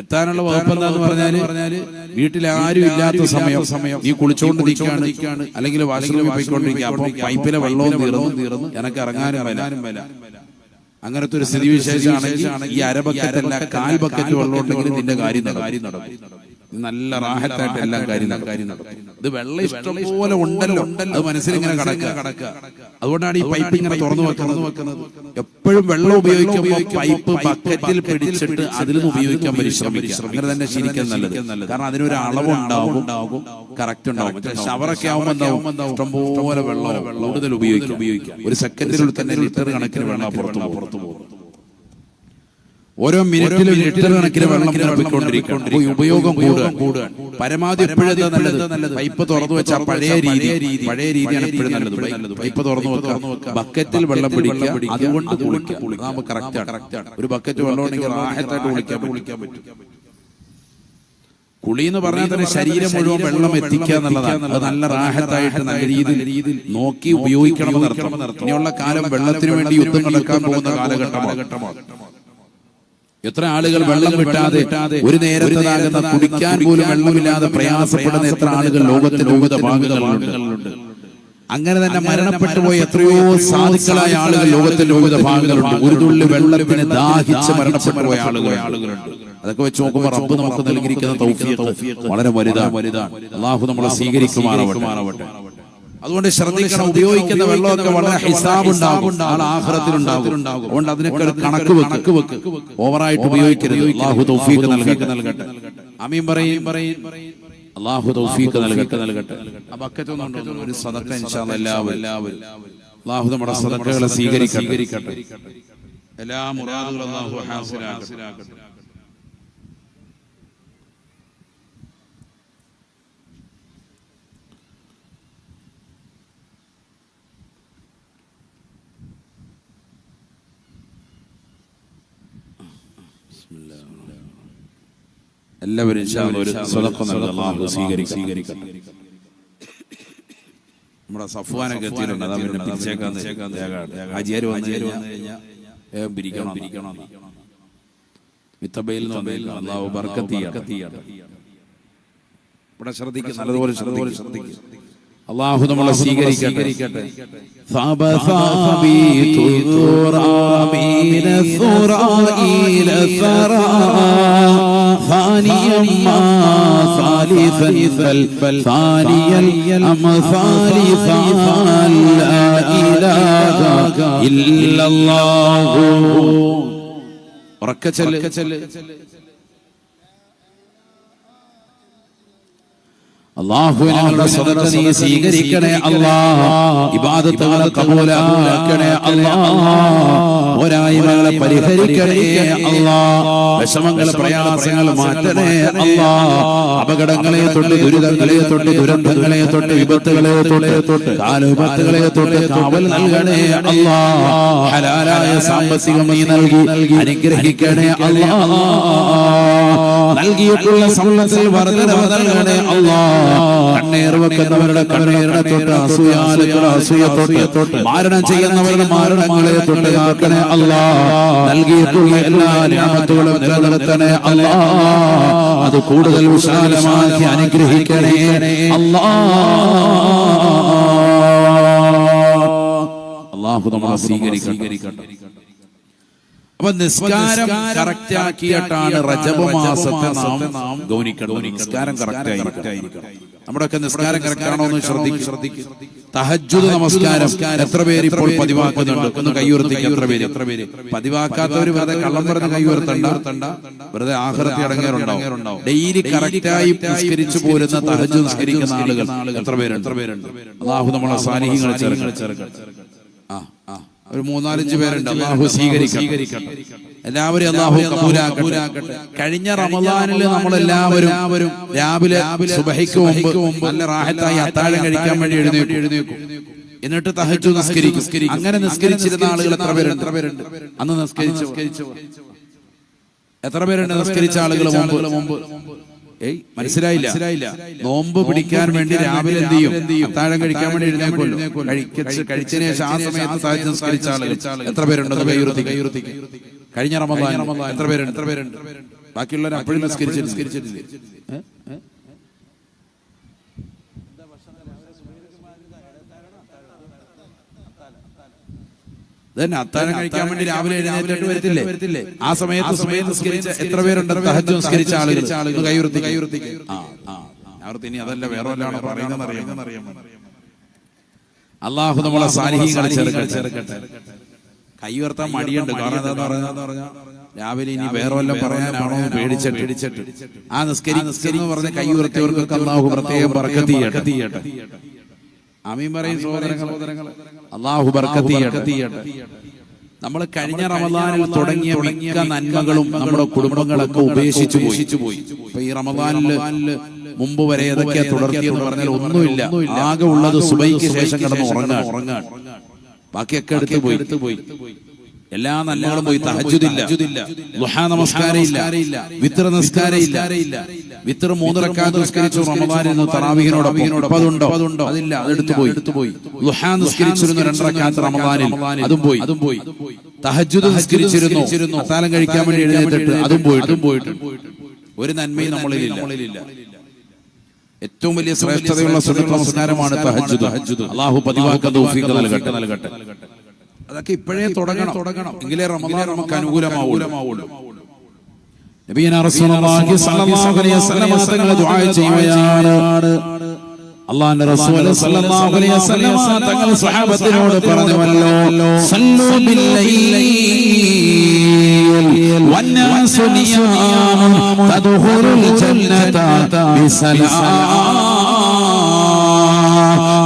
Speaker 1: എത്താനുള്ള വകുപ്പ് എന്താന്ന് പറഞ്ഞാല് വീട്ടിൽ ആരും ഇല്ലാത്ത സമയം നീ കുളിച്ചോണ്ടിരിക്കുകയാണ്, അല്ലെങ്കിൽ വാഷിംഗ് പോയിക്കൊണ്ടിരിക്കുക, അപ്പൊ പൈപ്പിലെ വെള്ളവും തീർന്നു എനക്ക് ഇറങ്ങാനും വല. അങ്ങനത്തെ ഒരു സ്ഥിതി വിശേഷമാണെങ്കിൽ ഈ അര ബക്കറ്റല്ല, 1/4 ബക്കറ്റ് വെള്ളം ഉണ്ടെങ്കിൽ നിന്റെ കാര്യം നടക്കും. നല്ല റാഹത്തായിട്ട് എല്ലാ കാര്യം നടക്കും. ഇത് വെള്ളം ഇഷ്ടംപോലെ ഉണ്ടല്ലോ, അത് മനസ്സിലിങ്ങനെ കടക്കുക. അതുകൊണ്ടാണ് ഈ പൈപ്പ് ഇങ്ങനെ തുറന്നു വെക്കുന്നത്. എപ്പോഴും വെള്ളം ഉപയോഗിക്കുമ്പോൾ പൈപ്പ് ബക്കറ്റിൽ പിടിച്ചിട്ട് അതിൽ നിന്ന് ഉപയോഗിക്കാൻ പരിശ്രമിക്കുക. അങ്ങനെ തന്നെ ശരിക്കും നല്ലത്. കാരണം അതിനൊരു അളവുണ്ടാകും, കറക്റ്റ് ഉണ്ടാവും. ഷവറൊക്കെ ആവുമ്പോൾ ഇഷ്ടംപോലെ വെള്ളം കൂടുതൽ ഉപയോഗിക്കാം. ഒരു സെക്കൻഡിനുള്ളിൽ തന്നെ ലിറ്റർ കണക്കിന് വെള്ളം പുറത്തു പോകും. ഓരോ മിനിറ്റിലും ലിറ്റർ കണക്കിന് വെള്ളം നിറപ്പിക്കൊണ്ടിരിക്കും. ഉപയോഗം കൂടുക. പരമാവധി എപ്പോഴെന്താ നല്ലത്? പൈപ്പ് തുറന്നു വെച്ചാൽ പഴയ രീതിയാണ് എപ്പോഴും നല്ലത്. പൈപ്പ് തുറന്നു വെക്കുക, ബക്കറ്റിൽ വെള്ളം പിടിക്കുക, അതുകൊണ്ട് കുളിക്കുക. കറക്റ്റാണ്. ഒരു ബക്കറ്റ് വെള്ളം ഉണ്ടെങ്കിൽ റാഹത്തായിട്ട് കുളിക്കാൻ പറ്റും. കുളി എന്ന് പറഞ്ഞാൽ തന്നെ ശരീരം മുഴുവൻ വെള്ളം എത്തിക്കുക എന്നുള്ളതാണ്. അത് നല്ല റാഹത്തായിട്ട് നല്ല രീതിയിൽ നോക്കി ഉപയോഗിക്കണമെന്ന് അർത്ഥം. ഇനിയുള്ള കാലം വെള്ളത്തിന് വേണ്ടി യുദ്ധം നടക്കാൻ പോകുന്ന കാലഘട്ടമാണ്. എത്ര ആളുകൾ വെള്ളം കിട്ടാതെ ഒരു നേരത്തേതാകുന്ന കുടിക്കാൻ പോലും വെള്ളമില്ലാതെ പ്രയാസപ്പെടുന്ന എത്ര ആളുകൾ ലോകത്തിന്റെ വിവിധ ഭാഗങ്ങളിലുണ്ട്. അങ്ങനെ തന്നെ മരണപ്പെട്ടു പോയ എത്രയോ സാധുക്കളായ ആളുകൾ ലോകത്തിന്റെ വിവിധ ഭാഗങ്ങളുണ്ട്. ഒരു തുള്ളി വെള്ളത്തിന് ദാഹിച്ച് മരണപ്പെട്ടു പോയ ആളുകളുണ്ട്. അതൊക്കെ വെച്ച് നോക്കുമ്പോൾ റബ്ബ് നമുക്ക് നൽകിയിരിക്കുന്ന തൗഫീഖ് വളരെ വലുതാണ്. അല്ലാഹു നമ്മളെ സ്വീകരിക്കുമാറാവട്ടെ. അതുകൊണ്ട് ശ്രദ്ധിക്കണം, ഉപയോഗിക്കുന്ന വെള്ളമൊക്കെ വളരെ ഹിസാബുണ്ടാകും, ആഖിറത്തിലുണ്ടാകും. അതുകൊണ്ട് അതിനൊക്കെ ഒരു കണക്ക് വെക്ക്. ഓവറായിട്ട് ഉപയോഗിക്കരുത്. അല്ലാഹു തൗഫീഖ് നൽകട്ടെ. ആമീൻ പറയും. അല്ലാഹു തൗഫീഖ് നൽകട്ടെ. ആ ബക്കറ്റ് ഒന്നുണ്ടോ? ഒരു സദഖ ഇൻഷാ അല്ലാഹ് എല്ലാവരും അല്ലാഹു നമ്മുടെ സദഖകളെ സ്വീകരിക്കട്ടെ. എല്ലാ മുറാദുകളും അല്ലാഹു ഹാസിലാക്കട്ടെ. എല്ലാവരും ഒരു സദഖ നൽകി അല്ലാഹു സ്വീകരിക്കട്ടെ. നമ്മുടെ സഫ്വാനൊക്കെ എത്തിയിട്ടുണ്ട്. അതാ പിന്നെ പിരിച്ചേക്കാൻ ഹാജിയാർ വന്നു കഴിഞ്ഞാൽ പിരിക്കണം. മിത്തബയിൽ അല്ലാഹു ബർക്കത്ത് ചെയ്യട്ടെ. ഇവിടെ ശ്രദ്ധിക്കുക, നല്ലതുപോലെ ശ്രദ്ധിക്കുക. അല്ലാഹു നമ്മളെ സ്വീകരിക്കട്ടെ. ثانيا ما ثالثا بل ثاني الأمثال لا إله إلا الله. അല്ലാഹുവേ ഞങ്ങളുടെ സദഖ നീ സ്വീകരിക്കണേ അല്ലാഹ്. ഇബാദത്തുകളെ ഖബൂലാക്കണേ അല്ലാഹ്. പോരായ്മകളെ പരിഹരിക്കണേ അല്ലാഹ്. വിഷമങ്ങൾ പ്രയാസങ്ങൾ മാറ്റണേ അല്ലാഹ്. അപകടങ്ങളെ തൊട്ട് ദുരിതങ്ങളെ തൊട്ട് ദുരന്തങ്ങളെ തൊട്ട് വിപത്തുകളെ തൊട്ട് കാലവിപത്തുകളെ തൊട്ട് കാവൽ നൽകണേ അല്ലാഹ്. ഹലാലായ സാമ്പത്തികം നീ നൽകി അനുഗ്രഹിക്കണേ അല്ലാഹ്. നൽകിയിട്ടുള്ള സമ്പത്തിൽ വർദ്ധനവ് നൽകണേ അല്ലാഹ്. കണ്ണീർ വെക്കുന്നവരുടെ കണ്ണീരിനെ തൊട്ട് അസൂയാലുകളെ അസൂയ തൊട്ട് മാരണം ചെയ്യുന്നവരുടെ മാരണങ്ങളെ തൊട്ട് കാക്കണേ അല്ലാഹ്. നൽകിയിട്ടുള്ള എല്ലാ നിഅമത്തുകളും നിലനിർത്തണേ അല്ലാഹ്. അത് കൂടുതൽ വിശാലമാക്കി അനുഗ്രഹിക്കണേ അല്ലാഹ്. അല്ലാഹു നമ്മളെ സ്വീകരിക്കട്ടെ. അപ്പൊ നിസ്കാരം കറക്റ്റ് ആക്കിയിട്ടാണ് റജബ് മാസത്തെ നാം ഗൗനിക്കണം. നിസ്കാരം കറക്റ്റ് ആയിരിക്കണം. നമ്മുടെയൊക്കെ നിസ്കാരം കറക്റ്റ് ആണോ എന്ന് ശ്രദ്ധിക്കും. തഹജ്ജുദ് നമസ്കാരം എത്ര പേര് ഇപ്പോൾ പതിവാക്കുന്നുണ്ട്? ഒന്ന് കൈയുയർത്തിക്ക്. എത്ര പേര് പതിവാക്കാത്തവര് വെറുതെ കള്ളം പറഞ്ഞ് കൈയുയർത്തണ്ട. വെറുതെ ആഖിറത്തിൽ അടങ്ങേറുണ്ടാവും. ഡെയിലി കറക്റ്റായി നിസ്കരിച്ചു പോരുന്ന തഹജ്ജുദ് നിസ്കരിക്കുന്ന ആളുകൾ എത്ര പേരുണ്ട്? അല്ലാഹു നമ്മളെ സാലിഹീങ്ങളെ ചേർക്കട്ടെ. ഒരു 3-4 പേരുണ്ട്. അല്ലാഹു സ്വീകരിക്കട്ടെ. എല്ലാവരും അല്ലാഹു കബൂലാക്കട്ടെ. കഴിഞ്ഞ റമദാനിൽ നമ്മളെല്ലാവരും രാവിലെ സുബഹിക്ക് മുമ്പ് നല്ല റാഹത്തായി അത്താഴം കഴിക്കാൻ വേണ്ടി എഴുന്നേൽക്കും. എന്നിട്ട് തഹജ്ജുദ് നിസ്കരിക്കും. അങ്ങനെ നിസ്കരിച്ചിരുന്ന ആളുകൾ എത്ര പേരുണ്ട്? അന്ന് നിസ്കരിച്ചു എത്ര പേരുണ്ട്? നിസ്കരിച്ച ആളുകൾ മുമ്പ് മനസ്സിലായില്ല. നോമ്പ് പിടിക്കാൻ വേണ്ടി രാവിലെ എന്ത് ചെയ്യും? അത്താഴം കഴിക്കാൻ വേണ്ടി എഴുന്നേൽക്കുമല്ലോ. കഴിച്ചതിന് ശേഷം ആ സമയത്ത് തഹജ്ജുദ് നിസ്കരിച്ച ആളുകൾ എത്ര പേരുണ്ടെന്ന് കൈയുയർത്തി. കഴിഞ്ഞ റമദാൻ എത്ര പേരുണ്ട്? ബാക്കിയുള്ളവർ അപ്പോഴും നിസ്കരിച്ചിട്ടില്ലേ? അത്താഴം കഴിക്കാൻ വേണ്ടി രാവിലെ എഴുന്നേറ്റിട്ട് വരത്തില്ലേ? ആ സമയത്ത് നിസ്കരിച്ച എത്ര പേരുണ്ട്? തഹജ്ജുദ് നിസ്കരിച്ച ആളുകൾ കൈയുയർത്തി. ഇനി അതല്ല വേറെ വല്ലാണോ പറയുന്നത് അറിയാം. അല്ലാഹു നമ്മളെ സാലിഹീങ്ങളെ ചേർക്കട്ടെ. കൈയുയർത്താൻ മടിയുണ്ട്. കാരണം എന്താന്ന് പറഞ്ഞാൽ രാവിലെ ഇനി വേറെ വല്ലതും പറയാനാണോ പേടിച്ചിട്ട് ആ നിസ്കരിന്ന് പറഞ്ഞ കൈയുയർത്തിയവർക്ക് അല്ലാഹു പ്രത്യേകം ബർക്കത്ത് ചെയ്യട്ടെ. ആമീൻ പറയും സഹോദരങ്ങളെ. അല്ലാഹു ബർക്കത്ത് ചെയ്യട്ടെ. നമ്മൾ കഴിഞ്ഞ റമദാനിൽ തുടങ്ങിയ മിക്ക നന്മകളും നമ്മുടെ കുടുംബങ്ങളൊക്കെ ഉപേക്ഷിച്ചു പോയി. ഇപ്പൊ ഈ റമദാനിൽ മുമ്പ് വരെ ഏതൊക്കെയാ തുടർത്തിയെന്ന് പറഞ്ഞാൽ ഒന്നുമില്ല. ആകെ ഉള്ളത് സുബഹിക്ക് ശേഷം കിടന്ന് ഉറങ്ങാൻ. ബാക്കിയൊക്കെ എടുത്തു പോയി. എല്ലാ നന്മകളും പോയി. തഹജ്ജുദില്ല, ദുഹാ നമസ്കാരം ഇല്ല, വിത്ർ നിസ്കാരം ഇല്ല. വിത്ർ 3 റക്അത്ത് നിസ്കരിച്ചു റമദാനിൽ തറാവീഹിനോടൊപ്പം. അതുണ്ടോ? അതില്ല, അതെടുത്തു പോയി. ദുഹാ നിസ്കരിച്ചിരുന്നു 2 റക്അത്ത് റമദാനിൽ, അതും പോയി. തഹജ്ജുദ് നിസ്കരിച്ചിരുന്നു അത്താഴം കഴിക്കാൻ വേണ്ടി എഴുന്നേറ്റിട്ട്, അതും പോയിട്ട്. ഒരു നന്മയും നമ്മളിലില്ല. ഏറ്റവും വലിയ ശ്രേഷ്ഠതയുള്ള സുന്നത്ത് നമസ്കാരമാണ് തഹജ്ജുദ്. അല്ലാഹു പതിവാക്കാൻ തൗഫീഖ് നൽകട്ടെ. അതൊക്കെ ഇപ്പോഴേ തുടങ്ങണം. എങ്കിലേ റമദാൻ നമുക്ക് അനുകൂലമാവുള്ളൂ. നബിയനാ റസൂലുള്ളാഹി സ്വല്ലല്ലാഹു അലൈഹി വസല്ലം തങ്ങൾ ദുആ ചെയ്യുകയാണ്. അല്ലാഹുവിന്റെ റസൂൽ സ്വല്ലല്ലാഹു അലൈഹി വസല്ലം തങ്ങൾ സ്വഹാബത്തിനോട് പറഞ്ഞുവല്ലോ, സല്ലു ബില്ലൈൽ വന്നാസു നിയാം തദ്ഖുലുൽ ജന്നത ബിസലാം.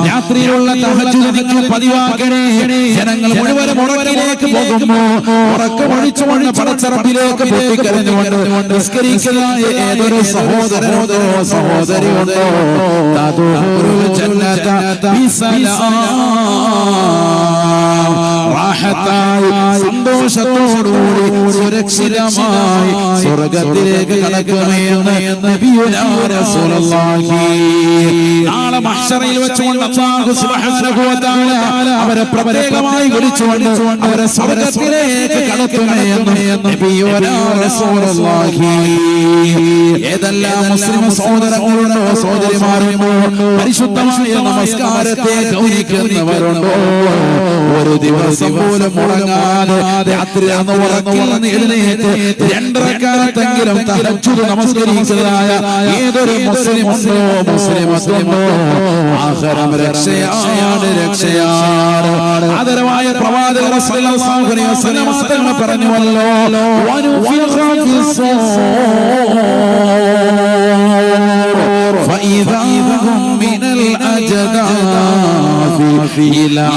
Speaker 1: രാത്രിയിലുള്ള തഹജ്ജുദ് നിങ്ങൾ പതിവാക്കണേ. ജനങ്ങൾ മുഴുവൻ ഉറക്കിലേക്ക് പോകുമ്പോൾ ഉറക്കമൊഴിച്ചുകൊണ്ട് പടച്ചറപ്പിലേക്ക് പൊട്ടിക്കരഞ്ഞുകൊണ്ട് നിസ്കരിക്കുന്ന ഏതൊരു സഹോദരനുണ്ടോ സഹോദരിയുണ്ടോ തദ്ഖുലുൽ ജന്നത ബിസലാം. റാഹത്തായി സന്തോഷത്തോടുകൂടി സുരക്ഷിതമായി സ്വർഗ്ഗത്തിലേക്ക് കടക്കുമെന്ന് നബിയുനാ റസൂലുള്ളാഹി. നാളെ മഹ്ശറിൽ വെച്ചുകൊണ്ട് അല്ലാഹു സുബ്ഹാനഹു വ തആല അവരെ പ്രത്യേകമായി വിളിച്ചുകൊണ്ട് അവരെ സ്വർഗ്ഗത്തിലേക്ക് കടത്തുമെന്ന് നബിയുനാ റസൂലുള്ളാഹി. ഏതെല്ലാം മുസ്ലിം സഹോദരങ്ങളുണ്ടോ സഹോദരിമാരുണ്ടോ പരിശുദ്ധമായ നമസ്കാരത്തെ ഗൗനിക്കുന്നവരുണ്ടോ ഒരു ദിവസം പോലും മുടങ്ങാതെ രാത്രി ഉറക്കിൽ എഴുന്നേറ്റ് 2 റക്അത്തെങ്കിലും തഹജ്ജുദ് നമസ്കരിച്ചതായ ഏതൊരു മുസ്ലിമുണ്ടോ മുസ്ലിമത്തുണ്ടോ ആഖിറം രക്ഷയാണ്. ആദരവായ പ്രവാചകർ സ്വല്ലല്ലാഹു അലൈഹി വസല്ലം തങ്ങൾ പറഞ്ഞുവല്ലോ, വനുഫിഖ ഫിസ്സൂർ ഫഇദാ إلى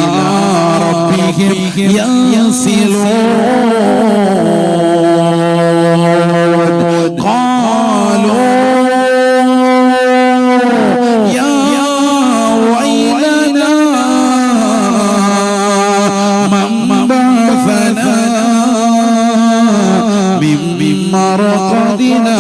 Speaker 1: ربهم ينسلون قالوا يا ويلنا من بعثنا من مرقدنا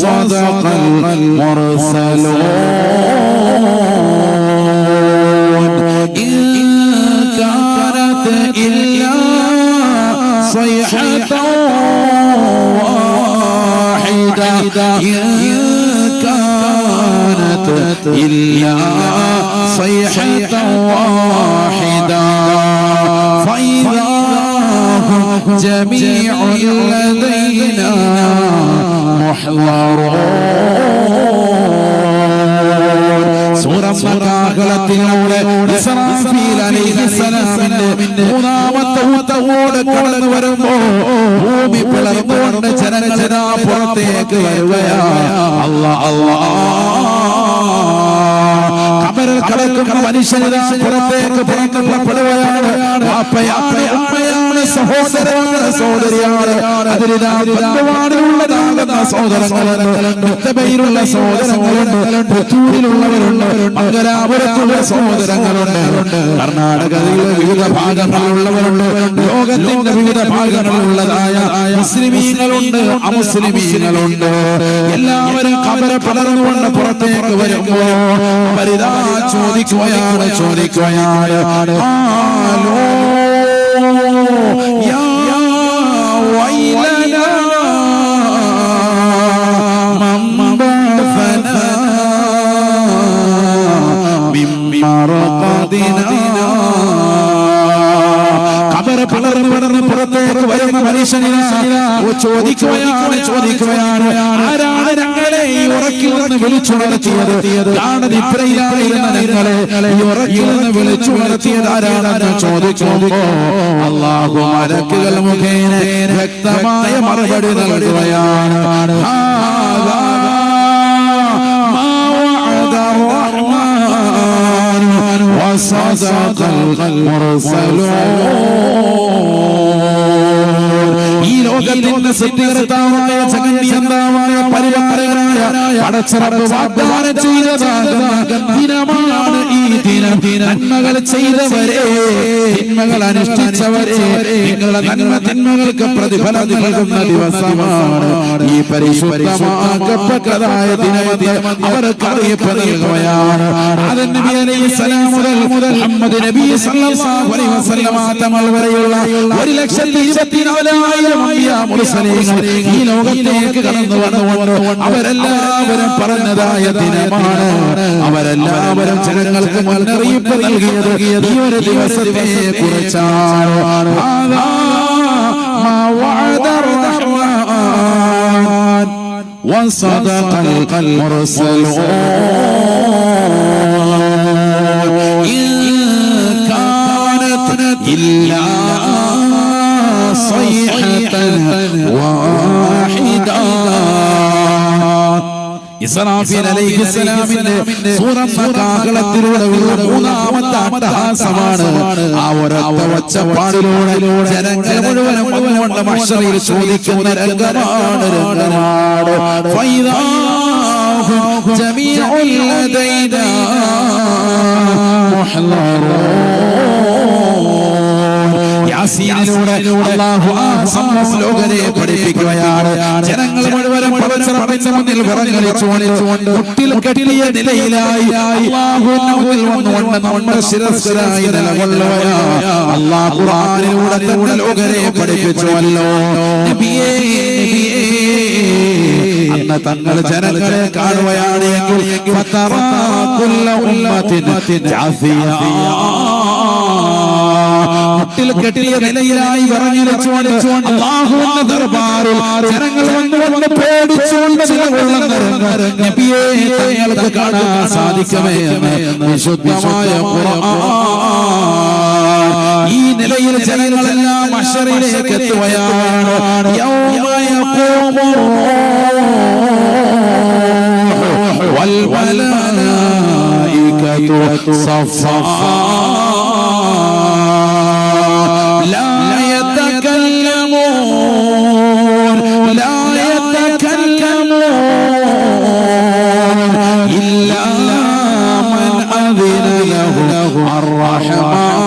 Speaker 1: صدق المرسلون إن كانت إلا صيحة واحدة إن كانت إلا صيحة واحدة فإذا هم جميع لدينا സൂറത്തിലൂടെ ഇസ്രാഫീൽ അലൈഹിസ്സലാമിന്റെ മൂന്നാമത്തെ ഊട്ട് കടന്നു വരുമ്പോ ഭൂമി പിളർന്നുകൊണ്ട് ജനങ്ങളിതാ പുറത്തേക്ക് വരികയാണ്. അല്ലാഹ് കബറിൽ കിടക്കുന്ന മനുഷ്യനിതാ പുറത്തേക്ക് പുറപ്പെടുകയാണ്. അപ്പയാണ് അമ്മയാണ് സഹോദരനാണ് സഹോദരിയാണ് അതിലിതാ ബന്ധുവാടിലുള്ളതാകുന്ന സഹോദരങ്ങളുണ്ട്, മുത്തബയിലുള്ള സഹോദരങ്ങളുണ്ട്, പുത്തൂരിലുള്ളവരുണ്ട്, മംഗലാപുരത്തുള്ള സഹോദരങ്ങളുണ്ട്, കർണാടകയിലെ വിവിധ ഭാഗങ്ങളിലുള്ളവരുണ്ട്, ലോകത്തിന്റെ വിവിധ ഭാഗങ്ങളിലുള്ളതായ മുസ്ലിമീങ്ങളുണ്ട്, അമുസ്ലിമീങ്ങളുണ്ട്. എല്ലാവരും കബറ് പടർന്നുകൊണ്ട് പുറത്തേക്ക് വരുമ്പോ പരിതാ ചോദിക്കുകയാണ് ആലോ യാ വൈലനാ മൻ ബഅസനാ മിൻ മർഖദിനാ. കബറ് പടർന്ന് പുറത്തേക്ക് വരുന്ന മനുഷ്യനെ ചോദിക്കുകയാണ് ആരാണ് ഞങ്ങളെ ഈ ഉറക്കിൽ നിന്ന് വിളിച്ചുണർത്തിയത്? ഇപ്രയിലായിരുന്ന ഞങ്ങളെ ഈ ഉറക്കിൽ നിന്ന് വിളിച്ചുണർത്തിയത് ആരാണെന്ന് ചോദിക്കുമ്പോ അല്ലാഹു മലക്കുകൾ മുഖേന വ്യക്തമായ മറുപടി നൽകുകയാണ്. وصدق المرسلون. ഈ ലോകത്തിന്റെ സത്യകർത്താവായ ജഗന്നിയന്താവായ പരിപാലകനായ പടച്ചറബ് വാഗ്ദാനം ചെയ്തതാകുന്ന ദിനമാണ് ഈ ദിനം. നന്മകൾ ചെയ്തവരെ, തിന്മകൾ അനുഷ്ഠിച്ചവരെ, നിങ്ങളുടെ തിന്മകൾക്ക് പ്രതിഫലം നൽകുന്ന ദിവസമാണ് ഈ പരിശുദ്ധമാക്കപ്പെട്ടതായ ദിനമെന്ന് അവർക്ക് അറിയിപ്പ് നൽകുകയാണ്. ആദം നബി അലൈഹിസ്സലാം മുതൽ മുഹമ്മദ് നബി സല്ലല്ലാഹു അലൈഹി വസല്ലം തങ്ങൾ വരെയുള്ള 1,24,000 അമ്പിയാ മുർസലീങ്ങൾ ഈ ലോകത്തേക്ക് കടന്നു വന്നുകൊണ്ട് അവരെല്ലാവരും പറഞ്ഞതായ ദിനമാണ്. അവരെല്ലാവരും ജനങ്ങൾക്ക് മുന്നറിയിപ്പ് നൽകിയത് ഈ ഒരു ദിവസത്തെ കുറിച്ചാണ്. وصدق المرسلون إن كانت إلا صيحة واحدة. ഇസ്രാഫീൽ അലൈഹിസ്സലാമിന്റെ സൂറത്ത് കാഹളത്തിലൂടെയുള്ള മൂന്നാമത്തെ അട്ടഹാസമാണ്. ആ ഒരൊറ്റ ഒച്ചപ്പാടിലൂടെ ജനങ്ങൾ മുഴുവനും വന്നുകൊണ്ട് മഹ്ശറിൽ ചോദിക്കുന്ന രംഗമാണ്. ഫൈദാ ഹും ജമീഉൻ ലദൈനാ മുഹ്ളറൂൻ. യാസീനിലൂടെ അല്ലാഹു ആ സംഭവം ലോകരെ പഠിപ്പിക്കുകയാണ്. ജനങ്ങൾ മുഴുവനും പടച്ചറബിന്റെ മുന്നിൽ വിറങ്ങലിച്ചുകൊണ്ട് മുട്ടിൽ കെട്ടിയ നിലയിലായി അല്ലാഹുവിന്റെ മുന്നിൽ വന്നുകൊണ്ട് നമ്മുടെ ശിരസ്സരായി നിലകൊള്ളുകയാണ്. അല്ലാഹു ഖുർആനിലൂടെ തന്നെ ലോകരെ പഠിപ്പിച്ചുവല്ലോ. നബിയേ അന്ന് തങ്ങൾ ജനങ്ങളെ കാണുകയാണ് എങ്കിൽ ഫതറാ കുല്ല ഉമ്മത്തിൻ ജാസിയ മുട്ടിൽ കെട്ടിയ നിലയിലായി വിറങ്ങലിച്ചുകൊണ്ട് അല്ലാഹുവിന്റെ ദർബാറിൽ ജനങ്ങൾ വന്നുകൊണ്ട് പേടിച്ചുകൊണ്ട് നിലകൊള്ളുന്ന നബിയെ തങ്ങൾക്ക് കാണാൻ സാധിക്കമേ എന്ന് വിശുദ്ധമായ ഖുർആൻ. ഈ ഈ നിലയിൽ ജനങ്ങളെല്ലാം മഹ്ശറിലേക്ക് എത്തുകയാണ്. യൗമ യഖൂമു വൽ മലായികതു സഫാ ലാ യതകല്ലമൂൻ ലാ യതകല്ലമൂൻ ഇല്ലാ മൻ അദിന ലഹു അർ-റഹ്മാൻ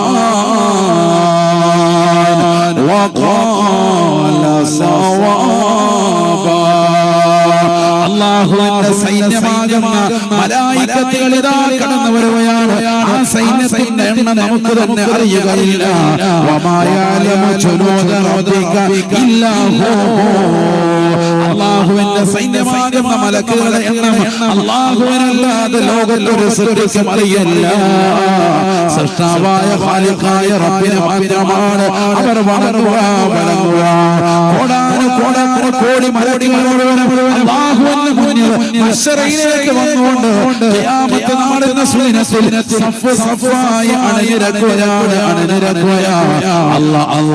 Speaker 1: വഖാല സവാബാ. അല്ലാഹുവിന്റെ സൈന്യമാകുന്ന മലായികത്തുകൾ ഇതാ കടന്നു വരുകയാണ്. ആ സൈന്യത്തിന്റെ എണ്ണം നമുക്ക് തന്നെ അറിയുകയില്ല. വമാ യഅലമു ജുനൂദ റബ്ബിക ഇല്ലാ ഹു. അല്ലാഹുവിന്റെ സൈന്യമാകുന്ന മലക്കുകളുടെ എണ്ണം അല്ലാഹുവിനല്ലാതെ ലോകത്തൊരു സൃഷ്ടിക്കും അറിയില്ല. സൃഷ്ടാവായ ഖാലിഖായ റബ്ബിനെ മാത്രമാണ് അവർ വണങ്ങുക. കോടി മലക്കുകൾ അല്ലാഹുവിന്റെ മുന്നിൽ മഹ്ശറിലേക്ക് വന്നുകൊണ്ട് ഖിയാമത്ത് നാളിന്റെ സുന്നത്തിൽ സഫ് സഫായി അണിനിരക്കുകയാണ്. അല്ലാഹ്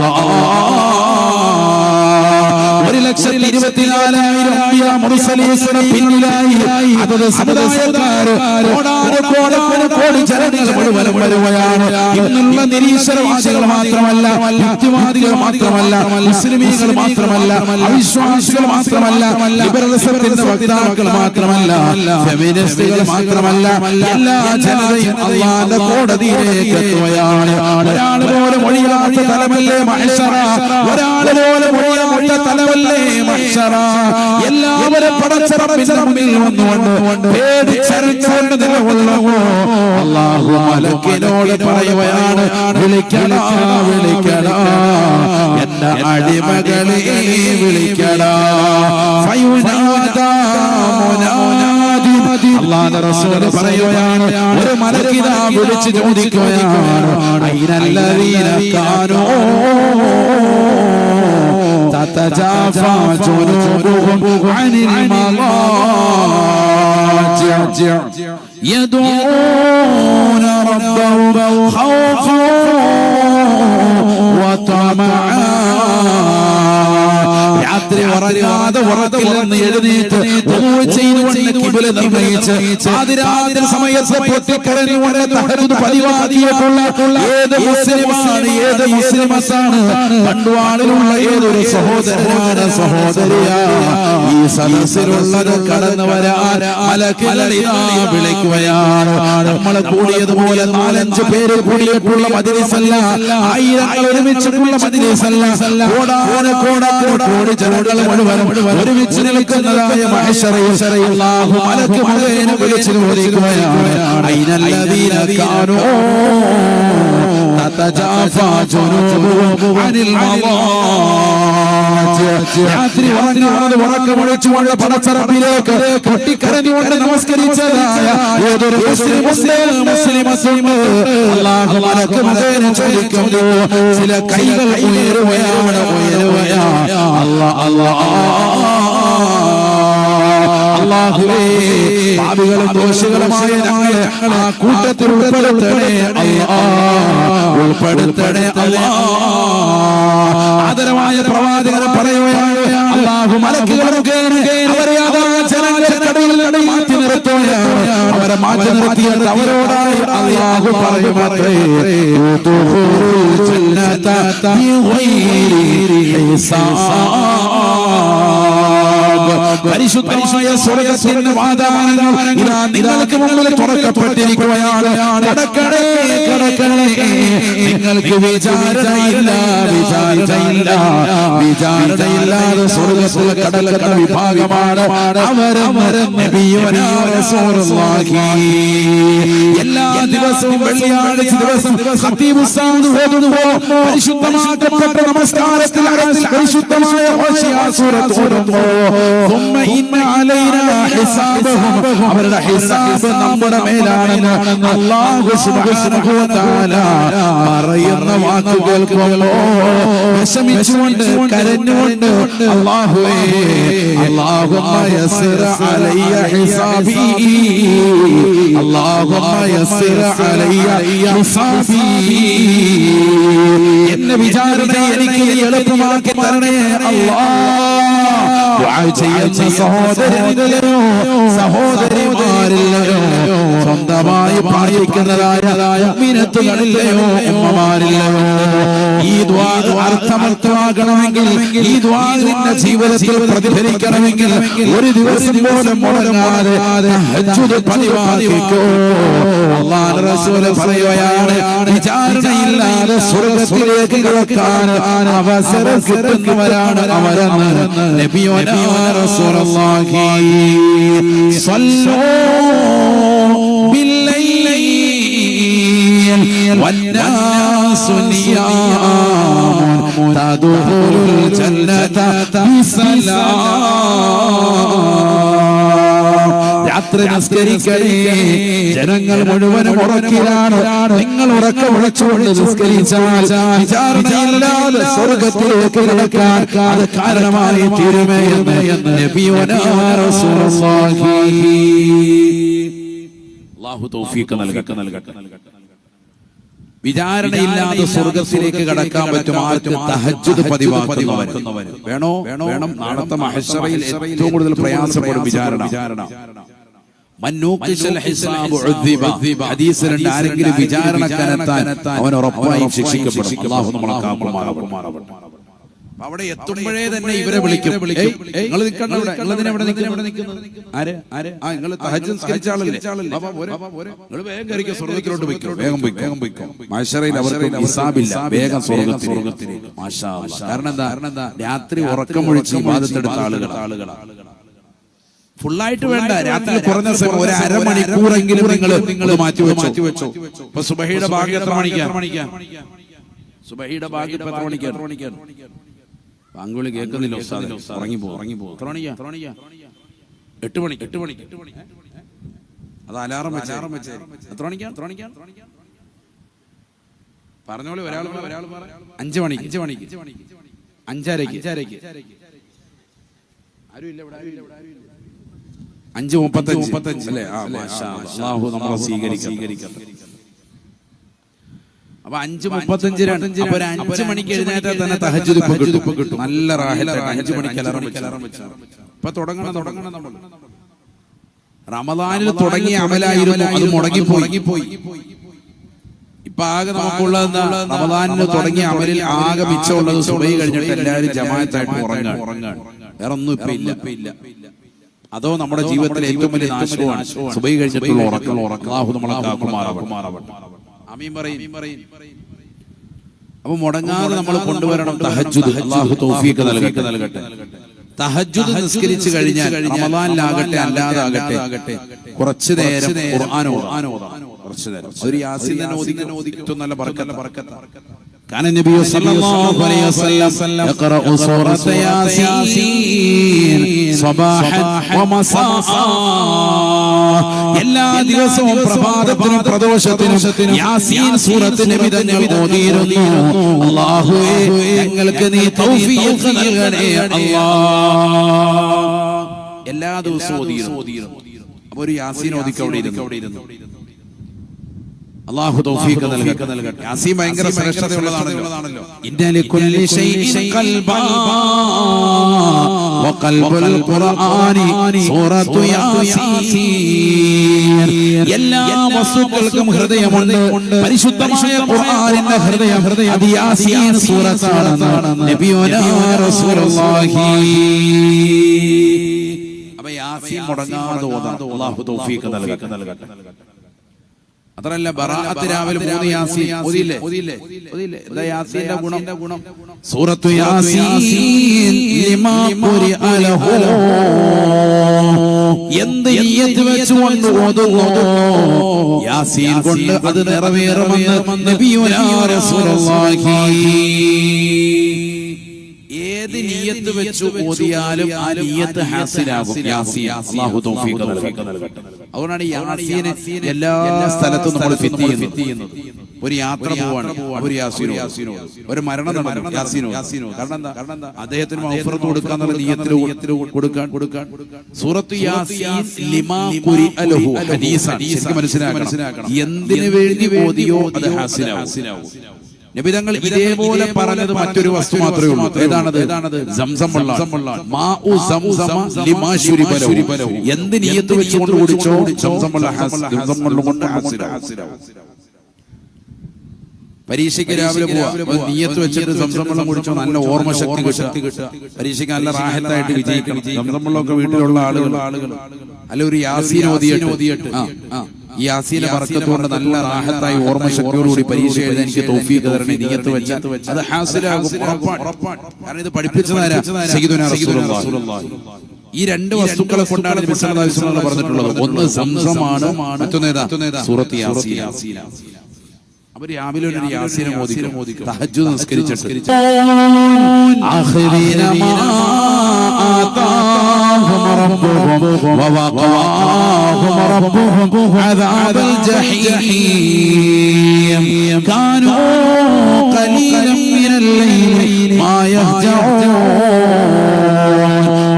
Speaker 1: 1,24,000 മുർസലീങ്ങളുടെ പിന്നിലായി അതത് സമുദായക്കാർ കോടി ജനങ്ങൾ മുഴുവനും വരുകയാണ്. ഇന്നുള്ള നിരീശ്വരവാദികൾ മാത്രമല്ല, യുക്തിവാദികൾ മാത്രമല്ല, മുസ്ലിമീങ്ങൾ മാത്രമല്ല, അവിശ്വാസികൾ മാത്രമല്ല, ലിബറലിസത്തിന്റെ വക്താക്കൾ മാത്രമല്ല, ഫെമിനിസ്റ്റുകൾ മാത്രമല്ല, എല്ലാ ജനതയും അല്ലാഹുവിന്റെ കോടതിയിലേക്ക് എത്തുകയാണ്. ഒരാൾ പോലും ഒഴിയാത്ത തലമല്ലേ മഹ്ശറ, ഒരാൾ പോലും ഒഴിയാത്ത തലമല്ലേ മഹ്ശറ. എല്ലാവരും പടച്ച റബ്ബിന്റെ മുന്നിൽ വന്നുകൊണ്ട് പേടിച്ചരഞ്ഞുകൊണ്ട് നിലകൊള്ളുന്നു. അല്ലാഹു മലക്കിനോട് പറയുകയാണ്, വിളിക്കടാ വിളിക്കടാ എന്റെ അടിമകളെ വിളിക്കടാ. ഫയുനാദാ മുനാദി. അല്ലാഹുവിന്റെ റസൂൽ പറയുകയാണ്, ഒരു മലക്കിതാ വിളിച്ച് ചോദിക്കുകയാണ്, അയ്നല്ലദീന കാനൂ تتجافى جنوبهم عن المضاجع يدعون ربهم خوفا وطمعا. രാത്രി ഉറങ്ങാതെ ഉറക്കിൽ നിന്ന് എഴുന്നേറ്റ് ചെയ്തുകൊണ്ട് കിബില നിർണയിച്ച് പാതിരാത്രി സമയത്ത് പൊട്ടിക്കരഞ്ഞുകൊണ്ട് തഹജ്ജുദ് പതിവാക്കിയിട്ടുള്ള ഏത് മുസ്ലിമാണ്, ഏത് മുസ്ലിമത്താണ്, കണ്ടുവാളിലുള്ള ഏതൊരു സഹോദരനാണ്, സഹോദരിയാ, ഈ സദസ്സിലുള്ളത് കടന്നു വരാൻ മലക്കുകൾ ഇതാ വിളിക്കുകയാണ്. നമ്മൾ കൂടിയതുപോലെ 4-5 പേര് കൂടിയിട്ടുള്ള മജ്‌ലിസല്ല, ആയിരങ്ങൾ ഒരുമിച്ചിട്ടുള്ള മജ്‌ലിസല്ല, കോടാനുകോടി ജനങ്ങൾ മുഴുവനും ഒരുമിച്ച് നിൽക്കുന്നതായ മഹ്ശറയിൽ അല്ലാഹു മലക്ക് മുഖേന വിളിച്ചു ചോദിക്കുകയാണ്, അയ്നല്ലദീന കാനൂ തതജാഫാ ജുനൂബുഹും അനിൽ മളാജിഅ. രാത്രി ഉറങ്ങാതെ ഉറക്കമൊഴിച്ചുകൊണ്ട് പടച്ച റബ്ബിലേക്ക് പൊട്ടിക്കരഞ്ഞുകൊണ്ട് നമസ്കരിച്ചതായ ഏതൊരു മുസ്ലിമത്തുണ്ട്, അല്ലാഹു മലക്ക് മുഖേന ചോദിക്കുന്നു. ചില കൈകൾ ഉയരുകയാണ്. അല്ലാഹുവേ, പാപികളും ദോഷികളുമായ ഞങ്ങളെ ആ കൂട്ടത്തിൽ ഉൾപ്പെടുത്തണേ അല്ലാഹ്. ആദരവായ പ്രവാചകൻ പറയുകയാണ്, അല്ലാഹു മലക്കുകളെ അവരെ ജനങ്ങൾക്കിടയിൽ മാറ്റി നിർത്തുകയാണ്. അവരെ മാറ്റി നിർത്തിയത് അവരോടായി അല്ലാഹു പറയുമത്രേ, പരിശുദ്ധമായ സ്വർഗ്ഗത്തിന്റെ വാതായനങ്ങൾ ഇതാ നിങ്ങൾക്ക് മുമ്പിൽ തുറക്കപ്പെട്ടിരിക്കുകയാണ്. കടക്കണേ കടക്കണേ, നിങ്ങൾക്ക് വിചാരണയില്ലാതെ സ്വർഗ്ഗത്തിൽ കടക്കുന്ന വിഭാഗമാണ് അവരും നബിയുനാ റസൂലുള്ളാഹി. എല്ലാ ദിവസവും വെള്ളിയാഴ്ച ദിവസം ഖതീബ് ഉസ്താദ് ഓതുമ്പോൾ പരിശുദ്ധമാക്കപ്പെട്ട നമസ്കാരത്തിൽ പരിശുദ്ധമായ സൂറത്ത് ഓതുമ്പോൾ അവരുടെ ഹിസാബ് നമ്മുടെ മേലാണെന്ന് അല്ലാഹു സുബ്ഹാനഹു വ തആല പറയുന്ന വാക്ക് കേൾക്കുമ്പോൾ വിഷമിച്ചുകൊണ്ട് കരഞ്ഞുകൊണ്ട് അല്ലാഹുവേ അല്ലാഹുമ്മ യസ്സിർ അലയ്യ ഹിസാബി അല്ലാഹുമ്മ യസ്സിർ എന്നെ വിചാരണ എനിക്ക് എളുപ്പമാക്കി തരണേ അല്ലാഹ്. ചെയ്യുന്ന സഹോദരനില്ലയോ സഹോദരിമാരില്ലയോ സ്വന്തമായി പ്രാർത്ഥിക്കുന്നതായ മിനത്തുകളില്ലയോ ഉമ്മമാരില്ലയോ ഈ ദുആ അർത്ഥവത്താകണമെങ്കിൽ ഈ ദുആ നിന്റെ ജീവിതത്തിൽ പ്രതിഫലിക്കണമെങ്കിൽ ഒരു ദിവസം പോലും മുടങ്ങാതെ തഹജ്ജുദ് പതിവാക്കിക്കോ. അല്ലാഹുവിന്റെ റസൂൽ പറയുകയാണ് വിചാരണയില്ലാതെ സ്വർഗ്ഗത്തിലേക്ക് കടക്കാൻ അവസരം കിട്ടുന്നവരാണ് അവരെന്ന് നബിയുനാ റസൂലുള്ളാഹി സ്വല്ലൂ ബില്ലൈലി വന്നാസു നിയാമുൻ തദ്ഖുലുൽ ജന്നത ബിസലാം. രാത്രി നിസ്കരിക്കണേ, ജനങ്ങൾ മുഴുവനും ഉറക്കിലാണ്. നിങ്ങൾ ഉറക്കം ഉഴച്ചുകൊണ്ട് നിസ്കരിച്ചാൽ വിചാരണയില്ലാതെ സ്വർഗ്ഗത്തിലേക്ക് കടക്കാൻ അത് കാരണമായി തീരുമേ എന്ന് നബിയുനാ റസൂലുള്ളാഹി. അല്ലാഹു തൗഫീഖ് നൽകട്ടെ. വിചാരണയില്ലാതെ സ്വർഗ്ഗത്തിലേക്ക് കടക്കാൻ പറ്റും ആർക്ക്? തഹജ്ജുദ് പതിവാക്കുന്നവർ. വേണം. നാളത്തെ മഹ്ശറയിൽ ഏറ്റവും കൂടുതൽ പ്രയാസപ്പെടും വിചാരണ. ഹദീസിലുണ്ട് ആരെങ്കിലും വിചാരണ കനത്താൻ അവൻ ഉറപ്പായും ശിക്ഷിക്കപ്പെടും. അല്ലാഹു നമ്മളെ കാക്കുമാറാവട്ടെ. അവിടെ എത്തുമ്പോഴേ തന്നെ ഇവരെ വിളിക്കും. നിങ്ങൾ നിൽക്കണം, ഇവിടെ നിൽക്കുന്നത് ആര്? നിങ്ങൾ തഹജ്ജുദ് നിസ്കരിച്ച ആളല്ലേ? നിങ്ങൾ വേഗം കയറിക്കോ, സ്വർഗ്ഗത്തിലോട്ട് പോയിക്കോ, വേഗം പോയിക്കോ. മഹ്ശറയിൽ അവർക്ക് ഹിസാബില്ല, വേഗം സ്വർഗ്ഗത്തിലേക്ക്. മാഷാ അല്ലാഹ്. കാരണം എന്താ? രാത്രി ഉറക്കമൊഴിച്ച് ഇബാദത്തെടുത്ത ആളുകളാണ്. ഫുള്ളായിട്ട് വേണ്ട, രാത്രി കുറഞ്ഞ സമയം ഒരു അരമണിക്കൂറെങ്കിലും നിങ്ങൾ മാറ്റിവെച്ചോ. ഇപ്പൊ സുബഹിയുടെ ഭാഗം എത്ര മണിക്കാണ്? സുബഹിയുടെ ഭാഗം എത്ര മണിക്കാണ്? ബാങ്കുവിളി കേൾക്കുന്നില്ല, ഉറങ്ങിപ്പോ. എത്ര മണിക്കാ? 8 മണി. അത് അലാറം വെച്ചേ. എത്ര മണിക്കാ? പറഞ്ഞോളൂ. ഒരാൾ 5 മണിക്ക്, 5:30. ആരും ഇല്ല ഇവിടെ. 5:35 അല്ലേ? അല്ലാഹു നമ്മളെ സ്വീകരിക്കട്ടെ. അപ്പൊ 5:35 അപ്പൊ ഒരു 5 മണിക്ക് എഴുന്നേറ്റാൽ തന്നെ തഹജ്ജുദ് ഇപ്പൊ കിട്ടും. നല്ല റാഹത്താണ്. 5 മണിക്ക് അലാറം വെച്ചാൽ ഇപ്പൊ തുടങ്ങണം. നമ്മൾ റമദാനിൽ തുടങ്ങിയ അമലായിരുന്നു, അത് മുടങ്ങിപ്പോയി. ഇപ്പൊ ആകെ നമുക്കുള്ളത് റമദാനിന് തുടങ്ങിയ അമലിൽ ആകെ മിച്ചമുള്ളത് സുബഹി കഴിഞ്ഞിട്ട് എല്ലാവരും ജമാഅത്തായിട്ട് ഉറങ്ങാൻ. വേറെ ഒന്നും ഇപ്പൊ ഇല്ല. അതോ നമ്മുടെ ജീവിതത്തിലെ ഏറ്റവും വലിയ നാശമാണ് സുബഹി കഴിഞ്ഞിട്ടുള്ള ഉറക്കം. അല്ലാഹു നമ്മളെ കാക്കുമാറാവട്ടെ. ആമീൻ പറയും. അപ്പൊ മുടങ്ങാതെ നമ്മൾ കൊണ്ടുവരണം തഹജ്ജുദ്. അല്ലാഹു തൗഫീഖ് നൽകട്ടെ. തഹജ്ജുദ് നിസ്കരിച്ചു കഴിഞ്ഞാൽ റമദാനിലാകട്ടെ അല്ലാതാകട്ടെ കുറച്ചു നേരം ഖുർആൻ ഓതാം. കുറച്ചു നേരം ഒരു യാസീൻ തന്നെ ഓതിക്കാൻ നല്ല ബർക്കത്താണ്. كان النبي صلى الله عليه وسلم يقرأ سورة ياسين صباحا ومساء. എല്ലാ ദിവസവും പ്രഭാതത്തിനും പ്രദോഷത്തിനും യാസീൻ സൂറത്ത് നബി തങ്ങൾ ഓതിയിരുന്നു. അല്ലാഹുവേ ഞങ്ങൾക്ക് നീ തൗഫീഖ് നൽകണേ അല്ലാഹ്. എല്ലാ ദിവസവും ഓതിയിരുന്നു. അപ്പോൾ ഒരു യാസീൻ ഓതിക്കവിടെ ഇരുന്നു. അല്ലാഹു തൗഫീഖ് നൽകട്ടെ. യാസീൻ ഭയങ്കര ശ്രേഷ്ഠതയുള്ളതാണല്ലോ. ഇന്നലി കുല്ലി ശൈഇൻ ഖൽബാ വഖൽബുൽ ഖുർആനി സൂറത്തു യാസീൻ. എല്ലാ വസ്തുക്കൾക്കും ഹൃദയമുണ്ട്. പരിശുദ്ധമായ ഖുർആനിന്റെ ഹൃദയം അത് യാസീൻ സൂറത്താണ്. നബിയുനാ റസൂലുള്ളാഹി. അപ്പൊ യാസീൻ മുടങ്ങാതെ ഓതാൻ അല്ലാഹു തൗഫീഖ് നൽകട്ടെ. അത്രല്ല, ബറാഅത്ത് രാവിലെ 3 യാസീൻ ഓതിയില്ലേ? എന്താ യാസീന്റെ ഗുണം? സൂറത്തു യാസീൻ ലിമാ ഖുരിഅ ലഹു. എന്ത് നിയ്യത്ത് വെച്ചുകൊണ്ട് ഓതുന്നു യാസീൻ കൊണ്ട് അത് നിറവേറുമെന്ന് നബിയുനാ റസൂലുള്ളാഹി. ഏത് നിയ്യത്ത് വെച്ച് ഓതിയാലും ആ നിയ്യത്ത് ഹാസിലാകും. യാസീൻ അല്ലാഹു തൗഫീഖ് നൽകട്ടെ. അതുകൊണ്ടാണ് യാസീനെ എല്ലാ സ്ഥലത്തും നമ്മൾ ഫിറ്റ് ചെയ്യുന്നത്. ഒരു യാത്ര പോവാണ്, ഒരു യാസീനോ, ഒരു മരണം നടന്നു, യാസീനോ. കാരണം എന്താ? അദ്ദേഹത്തിന് മഗ്ഫിറത്ത് കൊടുക്കാന്നുള്ള നിയ്യത്തിൽ കൊടുക്കാൻ. സൂറത്ത് യാസീൻ ലിമാ ഖുരിഅ ലഹു ഹദീസാണ്. ശരിക്കും മനസ്സിലാക്കണം. എന്തിനു വേണ്ടി ഓതിയോ അത് ഹാസിലാവും. നബി തങ്ങൾ ഇതേപോലെ പറഞ്ഞത് മറ്റൊരു വസ്തു മാത്രമേ ഉള്ളൂ. ഏതാണത്? സംസം വെള്ളം. മാഉ സംസം ലിമാ ശുരിബ ലഹു. എന്ത് നിയ്യത്ത് വെച്ചുകൊണ്ട് കുടിച്ചോ സംസം വെള്ളം കൊണ്ട് ഹാസിലാവും. പരീക്ഷയ്ക്ക് രാവിലെ പോവാ, നിയ്യത്ത് വെച്ചിട്ട് സംസം വെള്ളം കുടിച്ചോ നല്ല ഓർമ്മശക്തി കിട്ടുക. പരീക്ഷയ്ക്ക് നല്ല റാഹത്തായിട്ട് വിജയിക്കണം. സംസം വെള്ളമൊക്കെ വീട്ടിലുള്ള ആളുകൾ അല്ല ഒരു യാസീൻ ഓതിയിട്ട് ഈ യാസീനെ ബർക്കത്തുകൊണ്ട് നല്ല റാഹത്തായി ഓർമ്മശക്തിയോടുകൂടി പരീക്ഷ എഴുതാൻ എനിക്ക് തൗഫീഖ് തരണേ. നിയ്യത്ത് വെച്ചാൽ അത് ഹാസിലാകും ഉറപ്പാണ്. കാരണം ഇത് പഠിപ്പിച്ചതാരാ? സയ്യിദുനാ റസൂലുള്ളാഹി. ഈ രണ്ട് വസ്തുക്കളെ കൊണ്ടാണ് നബി സല്ലല്ലാഹു അലൈഹി വസല്ലം പറഞ്ഞിട്ടുള്ളത്. ഒന്ന് സംസമാണ്, മറ്റൊന്നേതാ? സൂറത്ത് യാസീൻ. അപ്പൊ രാവിലെ ഒരു യാസീനെ മോദിക്കും തഹജ്ജുദ് നിസ്കരിച്ചിട്ട് ആഖിരീന മാ ആതാഹും റബ്ബുഹും വവഖാഹും റബ്ബുഹും അദാബൽ ജഹീം കാനൂ ഖലീലൻ മിനൽ ലൈലി മാ യഹ്ജഊൻ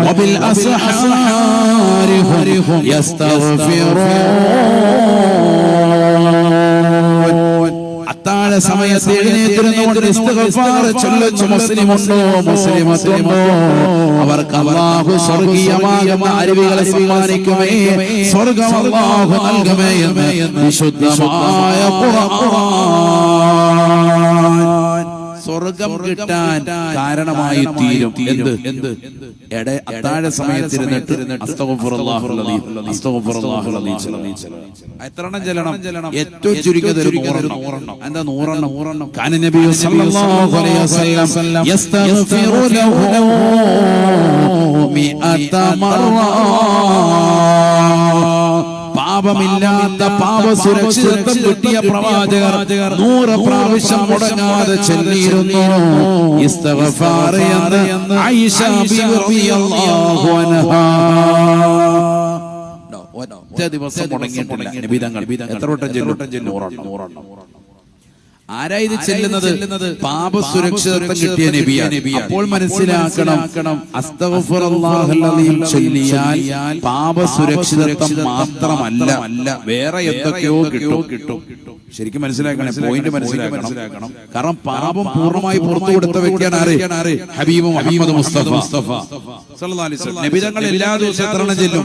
Speaker 1: വബിൽ അസ്ഹാരി ഹും യസ്തഗ്ഫിറൂൻ. അത്താഴ സമയത്ത് എഴുന്നേറ്റിരുന്നുകൊണ്ട് ഇസ്തിഗ്ഫാർ ചൊല്ലുന്ന മുസ്ലിമുണ്ടോ അവർക്ക് അല്ലാഹു സ്വർഗീയമാകുന്ന അരുവികളെ സമ്മാനിക്കുമേ, സ്വർഗ്ഗം അല്ലാഹു നൽകുമേ എന്ന് വിശുദ്ധമായ ഖുർആൻ. സ്വർഗം കിട്ടാൻ കാരണമായി തീരും എന്ത്? അത്താഴ സമയത്തിരുന്നിട്ട് അസ്തഗ്ഫിറുല്ലാഹൽ അലീം. എത്രണ്ണം ചെല്ലണം? ഏറ്റവും ചുരുങ്ങിയത് ഒരു 100. എന്താ 100? കാന നബി സല്ലല്ലാഹു അലൈഹി വസല്ലം യസ്തഗ്ഫിറു ലഹു മിഅത മർറ. പാപമില്ലാത്ത പാപസുരക്ഷിതത്വം കിട്ടിയ പ്രവാചകർ 100 പ്രാവശ്യം മുടങ്ങാതെ ചൊല്ലിയിരുന്നു ഇസ്തിഗ്ഫാർ എന്ന് ആയിഷ ബിബി റളിയല്ലാഹു അൻഹാ. ഒറ്റ ദിവസം മുടങ്ങിയിട്ടില്ല നബി തങ്ങൾ. എത്ര വട്ടം ചൊല്ലും? 100. ആരാ ഇത് ചെല്ലുന്നത്? പാപസുരക്ഷിതത്വം കിട്ടിയ നബിയാണ്. അപ്പോൾ മനസ്സിലാക്കണം, അസ്തഗ്ഫിറുല്ലാഹൽ അലീം ചൊല്ലിയാൽ പാപസുരക്ഷിതത്വം മാത്രമല്ല വേറെ എന്തൊക്കെയോ കിട്ടും. ശരിക്കും മനസ്സിലാക്കണം, പോയിന്റ് മനസ്സിലാക്കണം. കാരണം പാപം പൂർണ്ണമായി പുറത്തു കൊടുത്ത വ്യക്തിയാണ് ആര്? ഹബീബ് മുഹമ്മദ് മുസ്തഫ സല്ലല്ലാഹു അലൈഹി വസല്ലം. നബി തങ്ങൾ എല്ലാ ദിവസവും എത്രണ്ണം ചെല്ലും?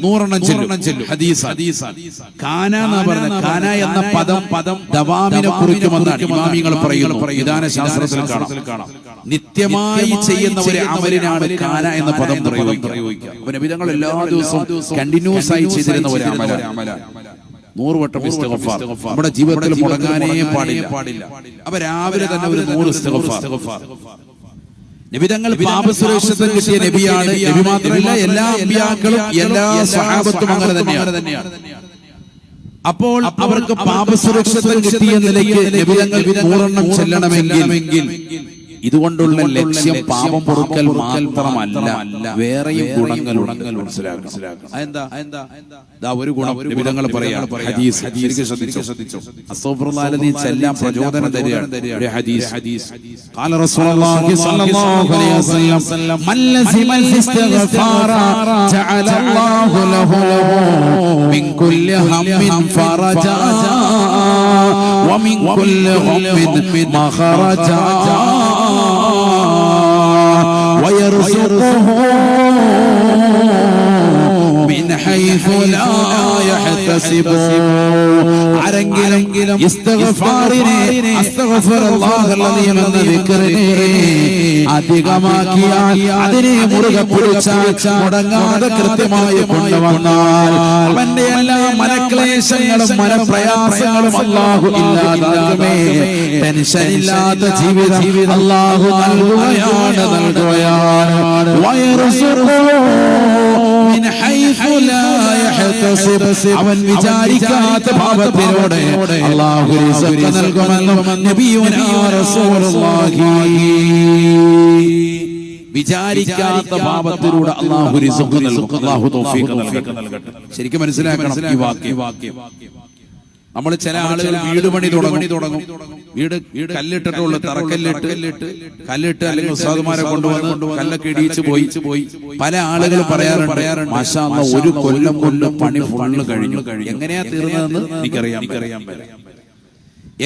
Speaker 1: 100 ചെല്ലും. ഹദീസാണ്. കാന എന്ന് പറഞ്ഞ കാന എന്ന പദം ദവാമിനെ കുറിക്കുമെന്നാണ് ഇമാമികൾ പറയുന്നു. വിധാന ശാസ്ത്രത്തിൽ കാണാം. നിത്യമായി ചെയ്യുന്ന ഒരു അമലിനാണ് കാന എന്ന പദം പ്രയോഗിക്കുക. അപ്പൊ നബി തങ്ങൾ എല്ലാ ദിവസവും കണ്ടിന്യൂസ് ആയി ചെയ്തിരുന്ന ഒരു അമലാണ് 100 വട്ടം ഇസ്തിഗ്ഫാർ. നമ്മുടെ ജീവിതത്തിൽ മുടങ്ങാനേ പാടില്ല. അപ്പൊ രാവിലെ തന്നെ ഒരു 100 ഇസ്തിഗ്ഫാർ. നബി തങ്ങൾ പാപസുരക്ഷിതത്വം കിട്ടിയ നബിയാണ്. നബി മാത്രമല്ല, എല്ലാ അമ്പിയാക്കളും എല്ലാ സ്വഹാബത്തും അങ്ങനെ തന്നെയാണ്. അപ്പോൾ അവർക്ക് പാപസുരക്ഷിതത്വം കിട്ടിയ നിലയ്ക്ക് നബി തങ്ങൾ 100 ചെല്ലണമെങ്കിൽ ഇതുകൊണ്ടുള്ള ലക്ഷ്യം പാപം പൊറുക്കൽ മാത്രമല്ല, വേറെയും ഗുണങ്ങളുണ്ട്. എന്താ ഒരു ഗുണം നബി തങ്ങൾ പറയാം. ഹദീസ് ശ്രദ്ധിച്ചു. അസ്തഗ്ഫിറുല്ലാഹി ചെല്ലാൻ പ്രചോദനം തരികയാണ് ഒരു ഹദീസ്. ഖാല റസൂലുള്ളാഹി സ്വല്ലല്ലാഹു അലൈഹി വസല്ലം മൻ ലസിമൽ ഇസ്തിഗ്ഫാറ ജഅല അല്ലാഹു ലഹു മിൻ കുല്ലി ഹമ്മിൻ ഫറജാ വമിൻ കുല്ലി ഹമ്മിൻ മഖറജാ ويرزقه من حيث لا يحتسب. ആരെങ്കിലും ഇസ്തിഗ്ഫാറിനെ അസ്തഗ്ഫിറുല്ലാഹൽ അലീം എന്ന ദിക്റിനെ അധികമാക്കിയാൽ, അതിനെ മുറുകെ പിടിച്ചാൽ, മുടങ്ങാതെ കൃത്യമായി കൊണ്ടുവന്നാൽ അവന്റെ എല്ലാ മനക്ലേശങ്ങളും മനപ്രയാസങ്ങളും അല്ലാഹു ഇല്ലാതാക്കുമേ. ടെൻഷൻ ഇല്ലാത്ത ജീവിതം അല്ലാഹു നൽകുകയാണ്. അവൻ വിചാരിക്കാത്ത പാപത്തിലൂടെ അല്ലാഹു റിസ്ക് നൽകുമെന്നും നബിയുനാ റസൂലുള്ളാഹി. വിചാരിക്കാത്ത ഭാവത്തിലൂടെ അല്ലാഹു റിസ്ഖ് നൽകും. അല്ലാഹു തൗഫീഖ് നൽകട്ടെ. ശരിക്കും മനസ്സിലാക്കണം ഈ വാക്യം. നമ്മൾ ചില ആളുകൾ വീട് പണി തുടങ്ങും. വീട് കല്ലിട്ടിട്ടുള്ള തറക്കല്ലിട്ട് അല്ലെങ്കിൽ ഉസ്താദുമാരെ കൊണ്ടുവന്ന് കല്ലൊക്കെ ഇടിയിച്ച് പോയി. പല ആളുകൾ പറയാറുണ്ട് മാഷാ അല്ലാഹ് ഒരു കൊല്ലം കൊണ്ട് പണി ഫുള്ള് കഴിഞ്ഞു. എങ്ങനെയാ തീർന്നതെന്ന് എനിക്കറിയാം.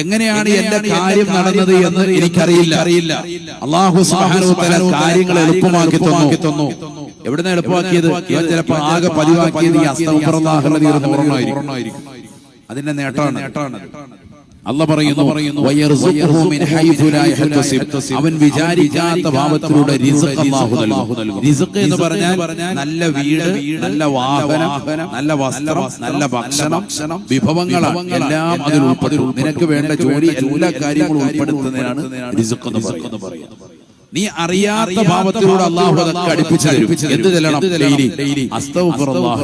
Speaker 1: എങ്ങനെയാണ് എന്റെ കാര്യം നടന്നത് എന്ന് എനിക്കറിയില്ല. അല്ലാഹു സുബ്ഹാനഹു വ തആല കാര്യങ്ങൾ എളുപ്പമാക്കി തന്നു. എവിടുന്ന് എളുപ്പമാക്കിയത്? ഇവൻ ചിലപ്പോൾ ആകെ പതിവാക്കിയത് ഈ അസ്തഗ്ഫിറുല്ലാഹ് ഓർമ്മയായിരിക്കും. അതിന്റെ നേട്ടമാണ്. അല്ലാഹ് പറയുന്നു അവൻ വിചാരിക്കാത്ത ഭാവത്തിലൂടെ റിസ്ഖ് അല്ലാഹു നൽകും. റിസ്ഖ് എന്ന് പറഞ്ഞാൽ നല്ല വീട്, നല്ല വാഹനം, നല്ല വസ്ത്രം, നല്ല ഭക്ഷണം, വിഭവങ്ങളാണ് എല്ലാം അതിൽ ഉൾപ്പെടും. നിനക്ക് വേണ്ട ജോലി എല്ലാ കാര്യങ്ങളും ഉൾപ്പെടുത്തുന്നതിനാണ് റിസ്ഖ് എന്ന് പറയുന്നത്. നീ അറിയാത്ത ഭാവത്തിലൂടെ അല്ലാഹു അതൊക്കെ അടുപ്പിച്ചു തരും. എന്ത് ചെല്ലണം? ഡെയിലി അസ്തഗ്ഫിറുല്ലാഹ്.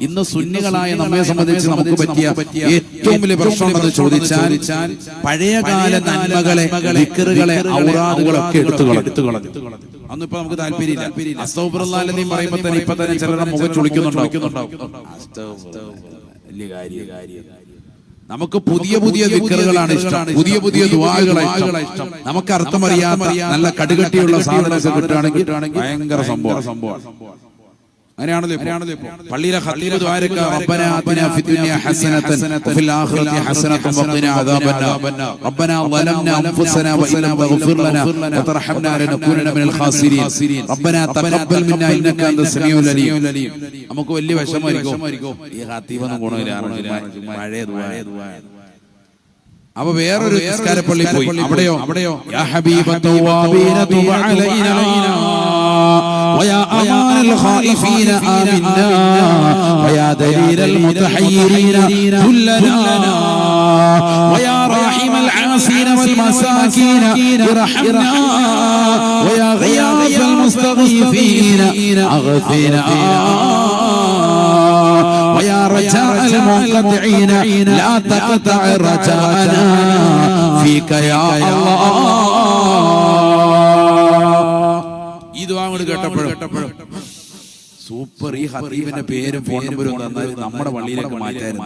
Speaker 1: ഇന്ന് സുന്നികളായ നമ്മെ സംബന്ധിച്ച് നമുക്ക് പറ്റിയ ഏറ്റവും വലിയ പ്രശ്നം എന്ന് ചോദിച്ചാൽ പഴയകാല നന്മകളെ, ദിക്റുകളെ, ഔറാദുകളൊക്കെ എടുത്തു കളഞ്ഞു. അന്ന് ഇപ്പൊ നമുക്ക് താല്പര്യമില്ല. അസ്തഗ്ഫിറുല്ലാഹ് എന്ന് പറയുമ്പോൾ തന്നെ ഇപ്പൊ തന്നെ ചിലരുടെ മുഖം ചുളിക്കുന്നുണ്ടാവും. നമുക്ക് പുതിയ ദിക്റുകളാണ് ഇഷ്ടം, പുതിയ ദുആകളാണ് ഇഷ്ടം. നമുക്ക് അർത്ഥമറിയാത്ത നല്ല കടുകട്ടിയുള്ള സാധനങ്ങൾ കിട്ടുകയാണെങ്കിൽ ഭയങ്കര സംഭവമാണ്. അങ്ങനെയാണല്ലോ പള്ളിയിലെ ഖതീബ് ദുആരക്ക റബ്ബനാ ആതിനാ ഫിദ്ദുനിയ ഹസനതൻ വഫിൽ ആഖിറതി ഹസനതൻ വഖിനാ അദാബന്നാർ റബ്ബനാ ളലംനാ അൻഫുസനാ വഇല്ലം തഗ്ഫിർ ലനാ വതർഹംനാ ലനകൂനന മിനൽ ഖാസിരീൻ റബ്ബനാ തഖബ്ബൽ മിന്നാ ഇന്നക അൻതസ് സമീഉൽ അലീം. നമുക്ക് വലിയ വിഷമമായിരിക്കും ഈ ഖതീബൊന്നും ഗുണമില്ല, പഴയ ദുആ. അപ്പൊ വേറൊരു നിസ്കാരപ്പള്ളി പോയി. അവിടെയോ യാ ഹബീബ തവ്വാബീന തുബ് അലൈനാ ويا أمان الخائفين آمنا ويا دليل المتحيرين دلنا ويا راحم العاصين والمساكين ارحمنا ويا غياث المستغيثين أغثنا ويا رجاء المنقطعين لا تقطع رجاءنا فيك يا الله. കേട്ടപ്പോഴും സൂപ്പർ. ഈ ഹതീബിന്റെ പേരും ഫോൺ നമ്പറും തന്നാൽ നമ്മുടെ പള്ളിയിലേക്ക് മാറ്റായിരുന്നു.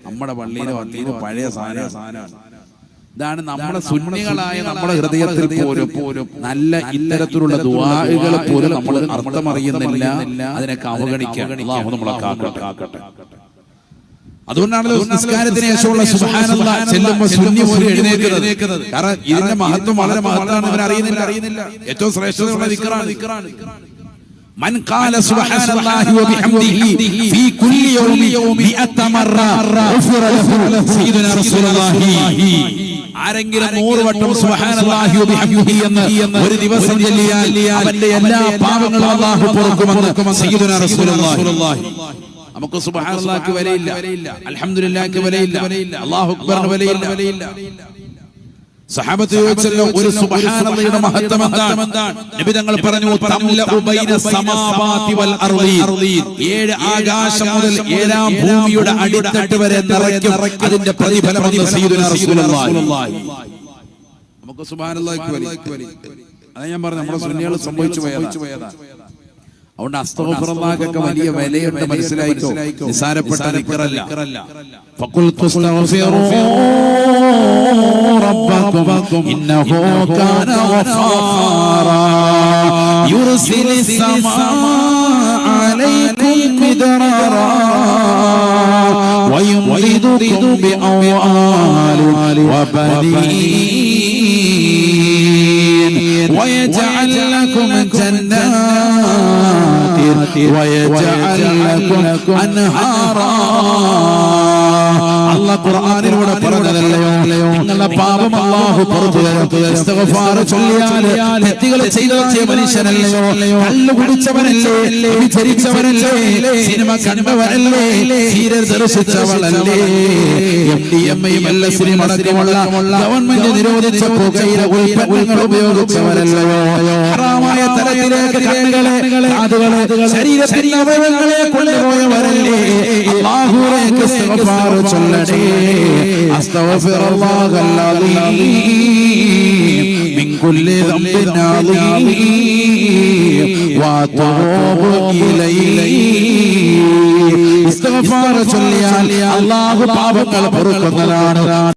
Speaker 1: നമ്മുടെ പള്ളിയിലെ ഹതീബ് പഴയ സാധനമാണ്. ഇതാണ് നമ്മുടെ സുന്നികളായ നമ്മുടെ ഹൃദയത്തിൽ പോലും നല്ല ഇത്തരത്തിലുള്ള ദുആകൾ പോലും നമ്മൾ അർത്ഥമറിയുന്നില്ല, അതിനൊക്കെ അവഗണിക്കുക. അല്ലാഹു നമ്മളെ കാക്കട്ടെ. അതുകൊണ്ടാണല്ലോ നിസ്കാരത്തിന് ശേഷമുള്ള സുബ്ഹാനല്ലാഹ് ചെല്ലുമ്പോൾ സുന്നി പോലും എഴുന്നേൽക്കുന്നത്. കാരണം ഇതിന്റെ മഹത്വം വളരെ മഹത്വമാണ്. ഇവർ അറിയുന്നില്ല. ഏറ്റവും ശ്രേഷ്ഠതയുള്ള ദിക്റാണ്. من قال سبحان الله وبحمده في كل يوم 100 مرة غفر له سيدنا رسول الله. ആരെങ്കിലും 100 വട്ടം സുബ്ഹാനല്ലാഹി വബിഹംദിഹി എന്ന് ഒരു ദിവസം ചൊല്ലിയാൽ അവന്റെ എല്ലാ പാപങ്ങളും അല്ലാഹു പൊറുക്കുമെന്ന് സയ്യിദുനാ റസൂലുള്ളാഹി. നമുക്ക് സുബ്ഹാനല്ലാഹ്ക്ക് വിലയില്ല, അൽഹംദുലില്ലാഹ്ക്ക് വിലയില്ല, അല്ലാഹു അക്ബറിന് വിലയില്ല. സഹാബത്ത് ചോദിച്ചല്ലോ ഒരു സുബ്ഹാനല്ലാഹയുടെ മഹത്വം എന്താണ്? നബി തങ്ങൾ പറഞ്ഞു തംലഉ ബൈന സമാവാതി വൽ അർളീൻ. 7 ആകാശം മുതൽ 7 ഭൂമിയുടെ അടിത്തട്ട് വരെ നിറയ്ക്കും അതിന്റെ പ്രതിഫലം എന്ന് സയ്യിദുനാ റസൂലുള്ളാഹി. നമുക്ക് സുബ്ഹാനല്ലാഹ്ക്ക് വിലയില്ല. അതാ ഞാൻ പറഞ്ഞു നമ്മുടെ സുന്നികൾ സംഭവിച്ചു പോയതാണ്. അതുകൊണ്ട് അസ്തഗ്ഫിറുല്ലാഹ്ക്കൊക്കെ വലിയ വിലയുണ്ട്, മനസ്സിലായിക്കോ. നിസാരപ്പെട്ട ദിക്റല്ല. ഫഖുൽതു അസ്തഗ്ഫിറൂ റബ്ബക്കും ഇന്നഹു കാന ഗഫാറാ യുർസിലിസ് സമാഅ അലൈക്കും മിദ്റാറാ വയുംദിദുകും ബിഅംവാലിൻ വബനീൻ വയജഅൽ ലക്കും ജന്നാത് വയജഅൽ ലക്കും അൻഹാറാ. അല്ലാഹു ഖുർആനിലൂടെ പറഞ്ഞതല്ലയോ നിങ്ങളുടെ പാപം അല്ലാഹു പുറത്തു തരും. ഇസ്തിഗ്ഫാർ ചൊല്ലിയാൽ തെറ്റുകൾ ചെയ്ത മനുഷ്യനല്ലയോ, കള്ളു കുടിച്ചവനല്ലേ, വ്യഭിചരിച്ചവനല്ലേ, സിനിമ കണ്ടവനല്ലേ, സീരിയൽ ദർശിച്ചവനല്ലേ, MDMA സിനിമ അടക്കമുള്ള ഗവൺമെന്റ് നിരോധിച്ച പുകയില ഉൽപ്പന്നങ്ങൾ ഉപയോഗിച്ചവനല്ലയോ, ഹറാമായ തലത്തിലേക്ക് കണ്ണുകളെ, കാതുകളെ, ശരീരത്തിന്റെ അവയവങ്ങളെ കൊണ്ടുപോയവരല്ലേ. അല്ലാഹുവിലേക്ക് ഇസ്തിഗ്ഫാർ ചൊല്ലണേ. അസ്തഗ്ഫിറുല്ലാഹൽ അലീം മിൻ കുല്ലി ذنب عظيم وأتوب إليه. ഇസ്തിഗ്ഫാർ ചൊല്ലിയാൽ അല്ലാഹു പാപങ്ങൾ പൊറുക്കുന്നതാണ്.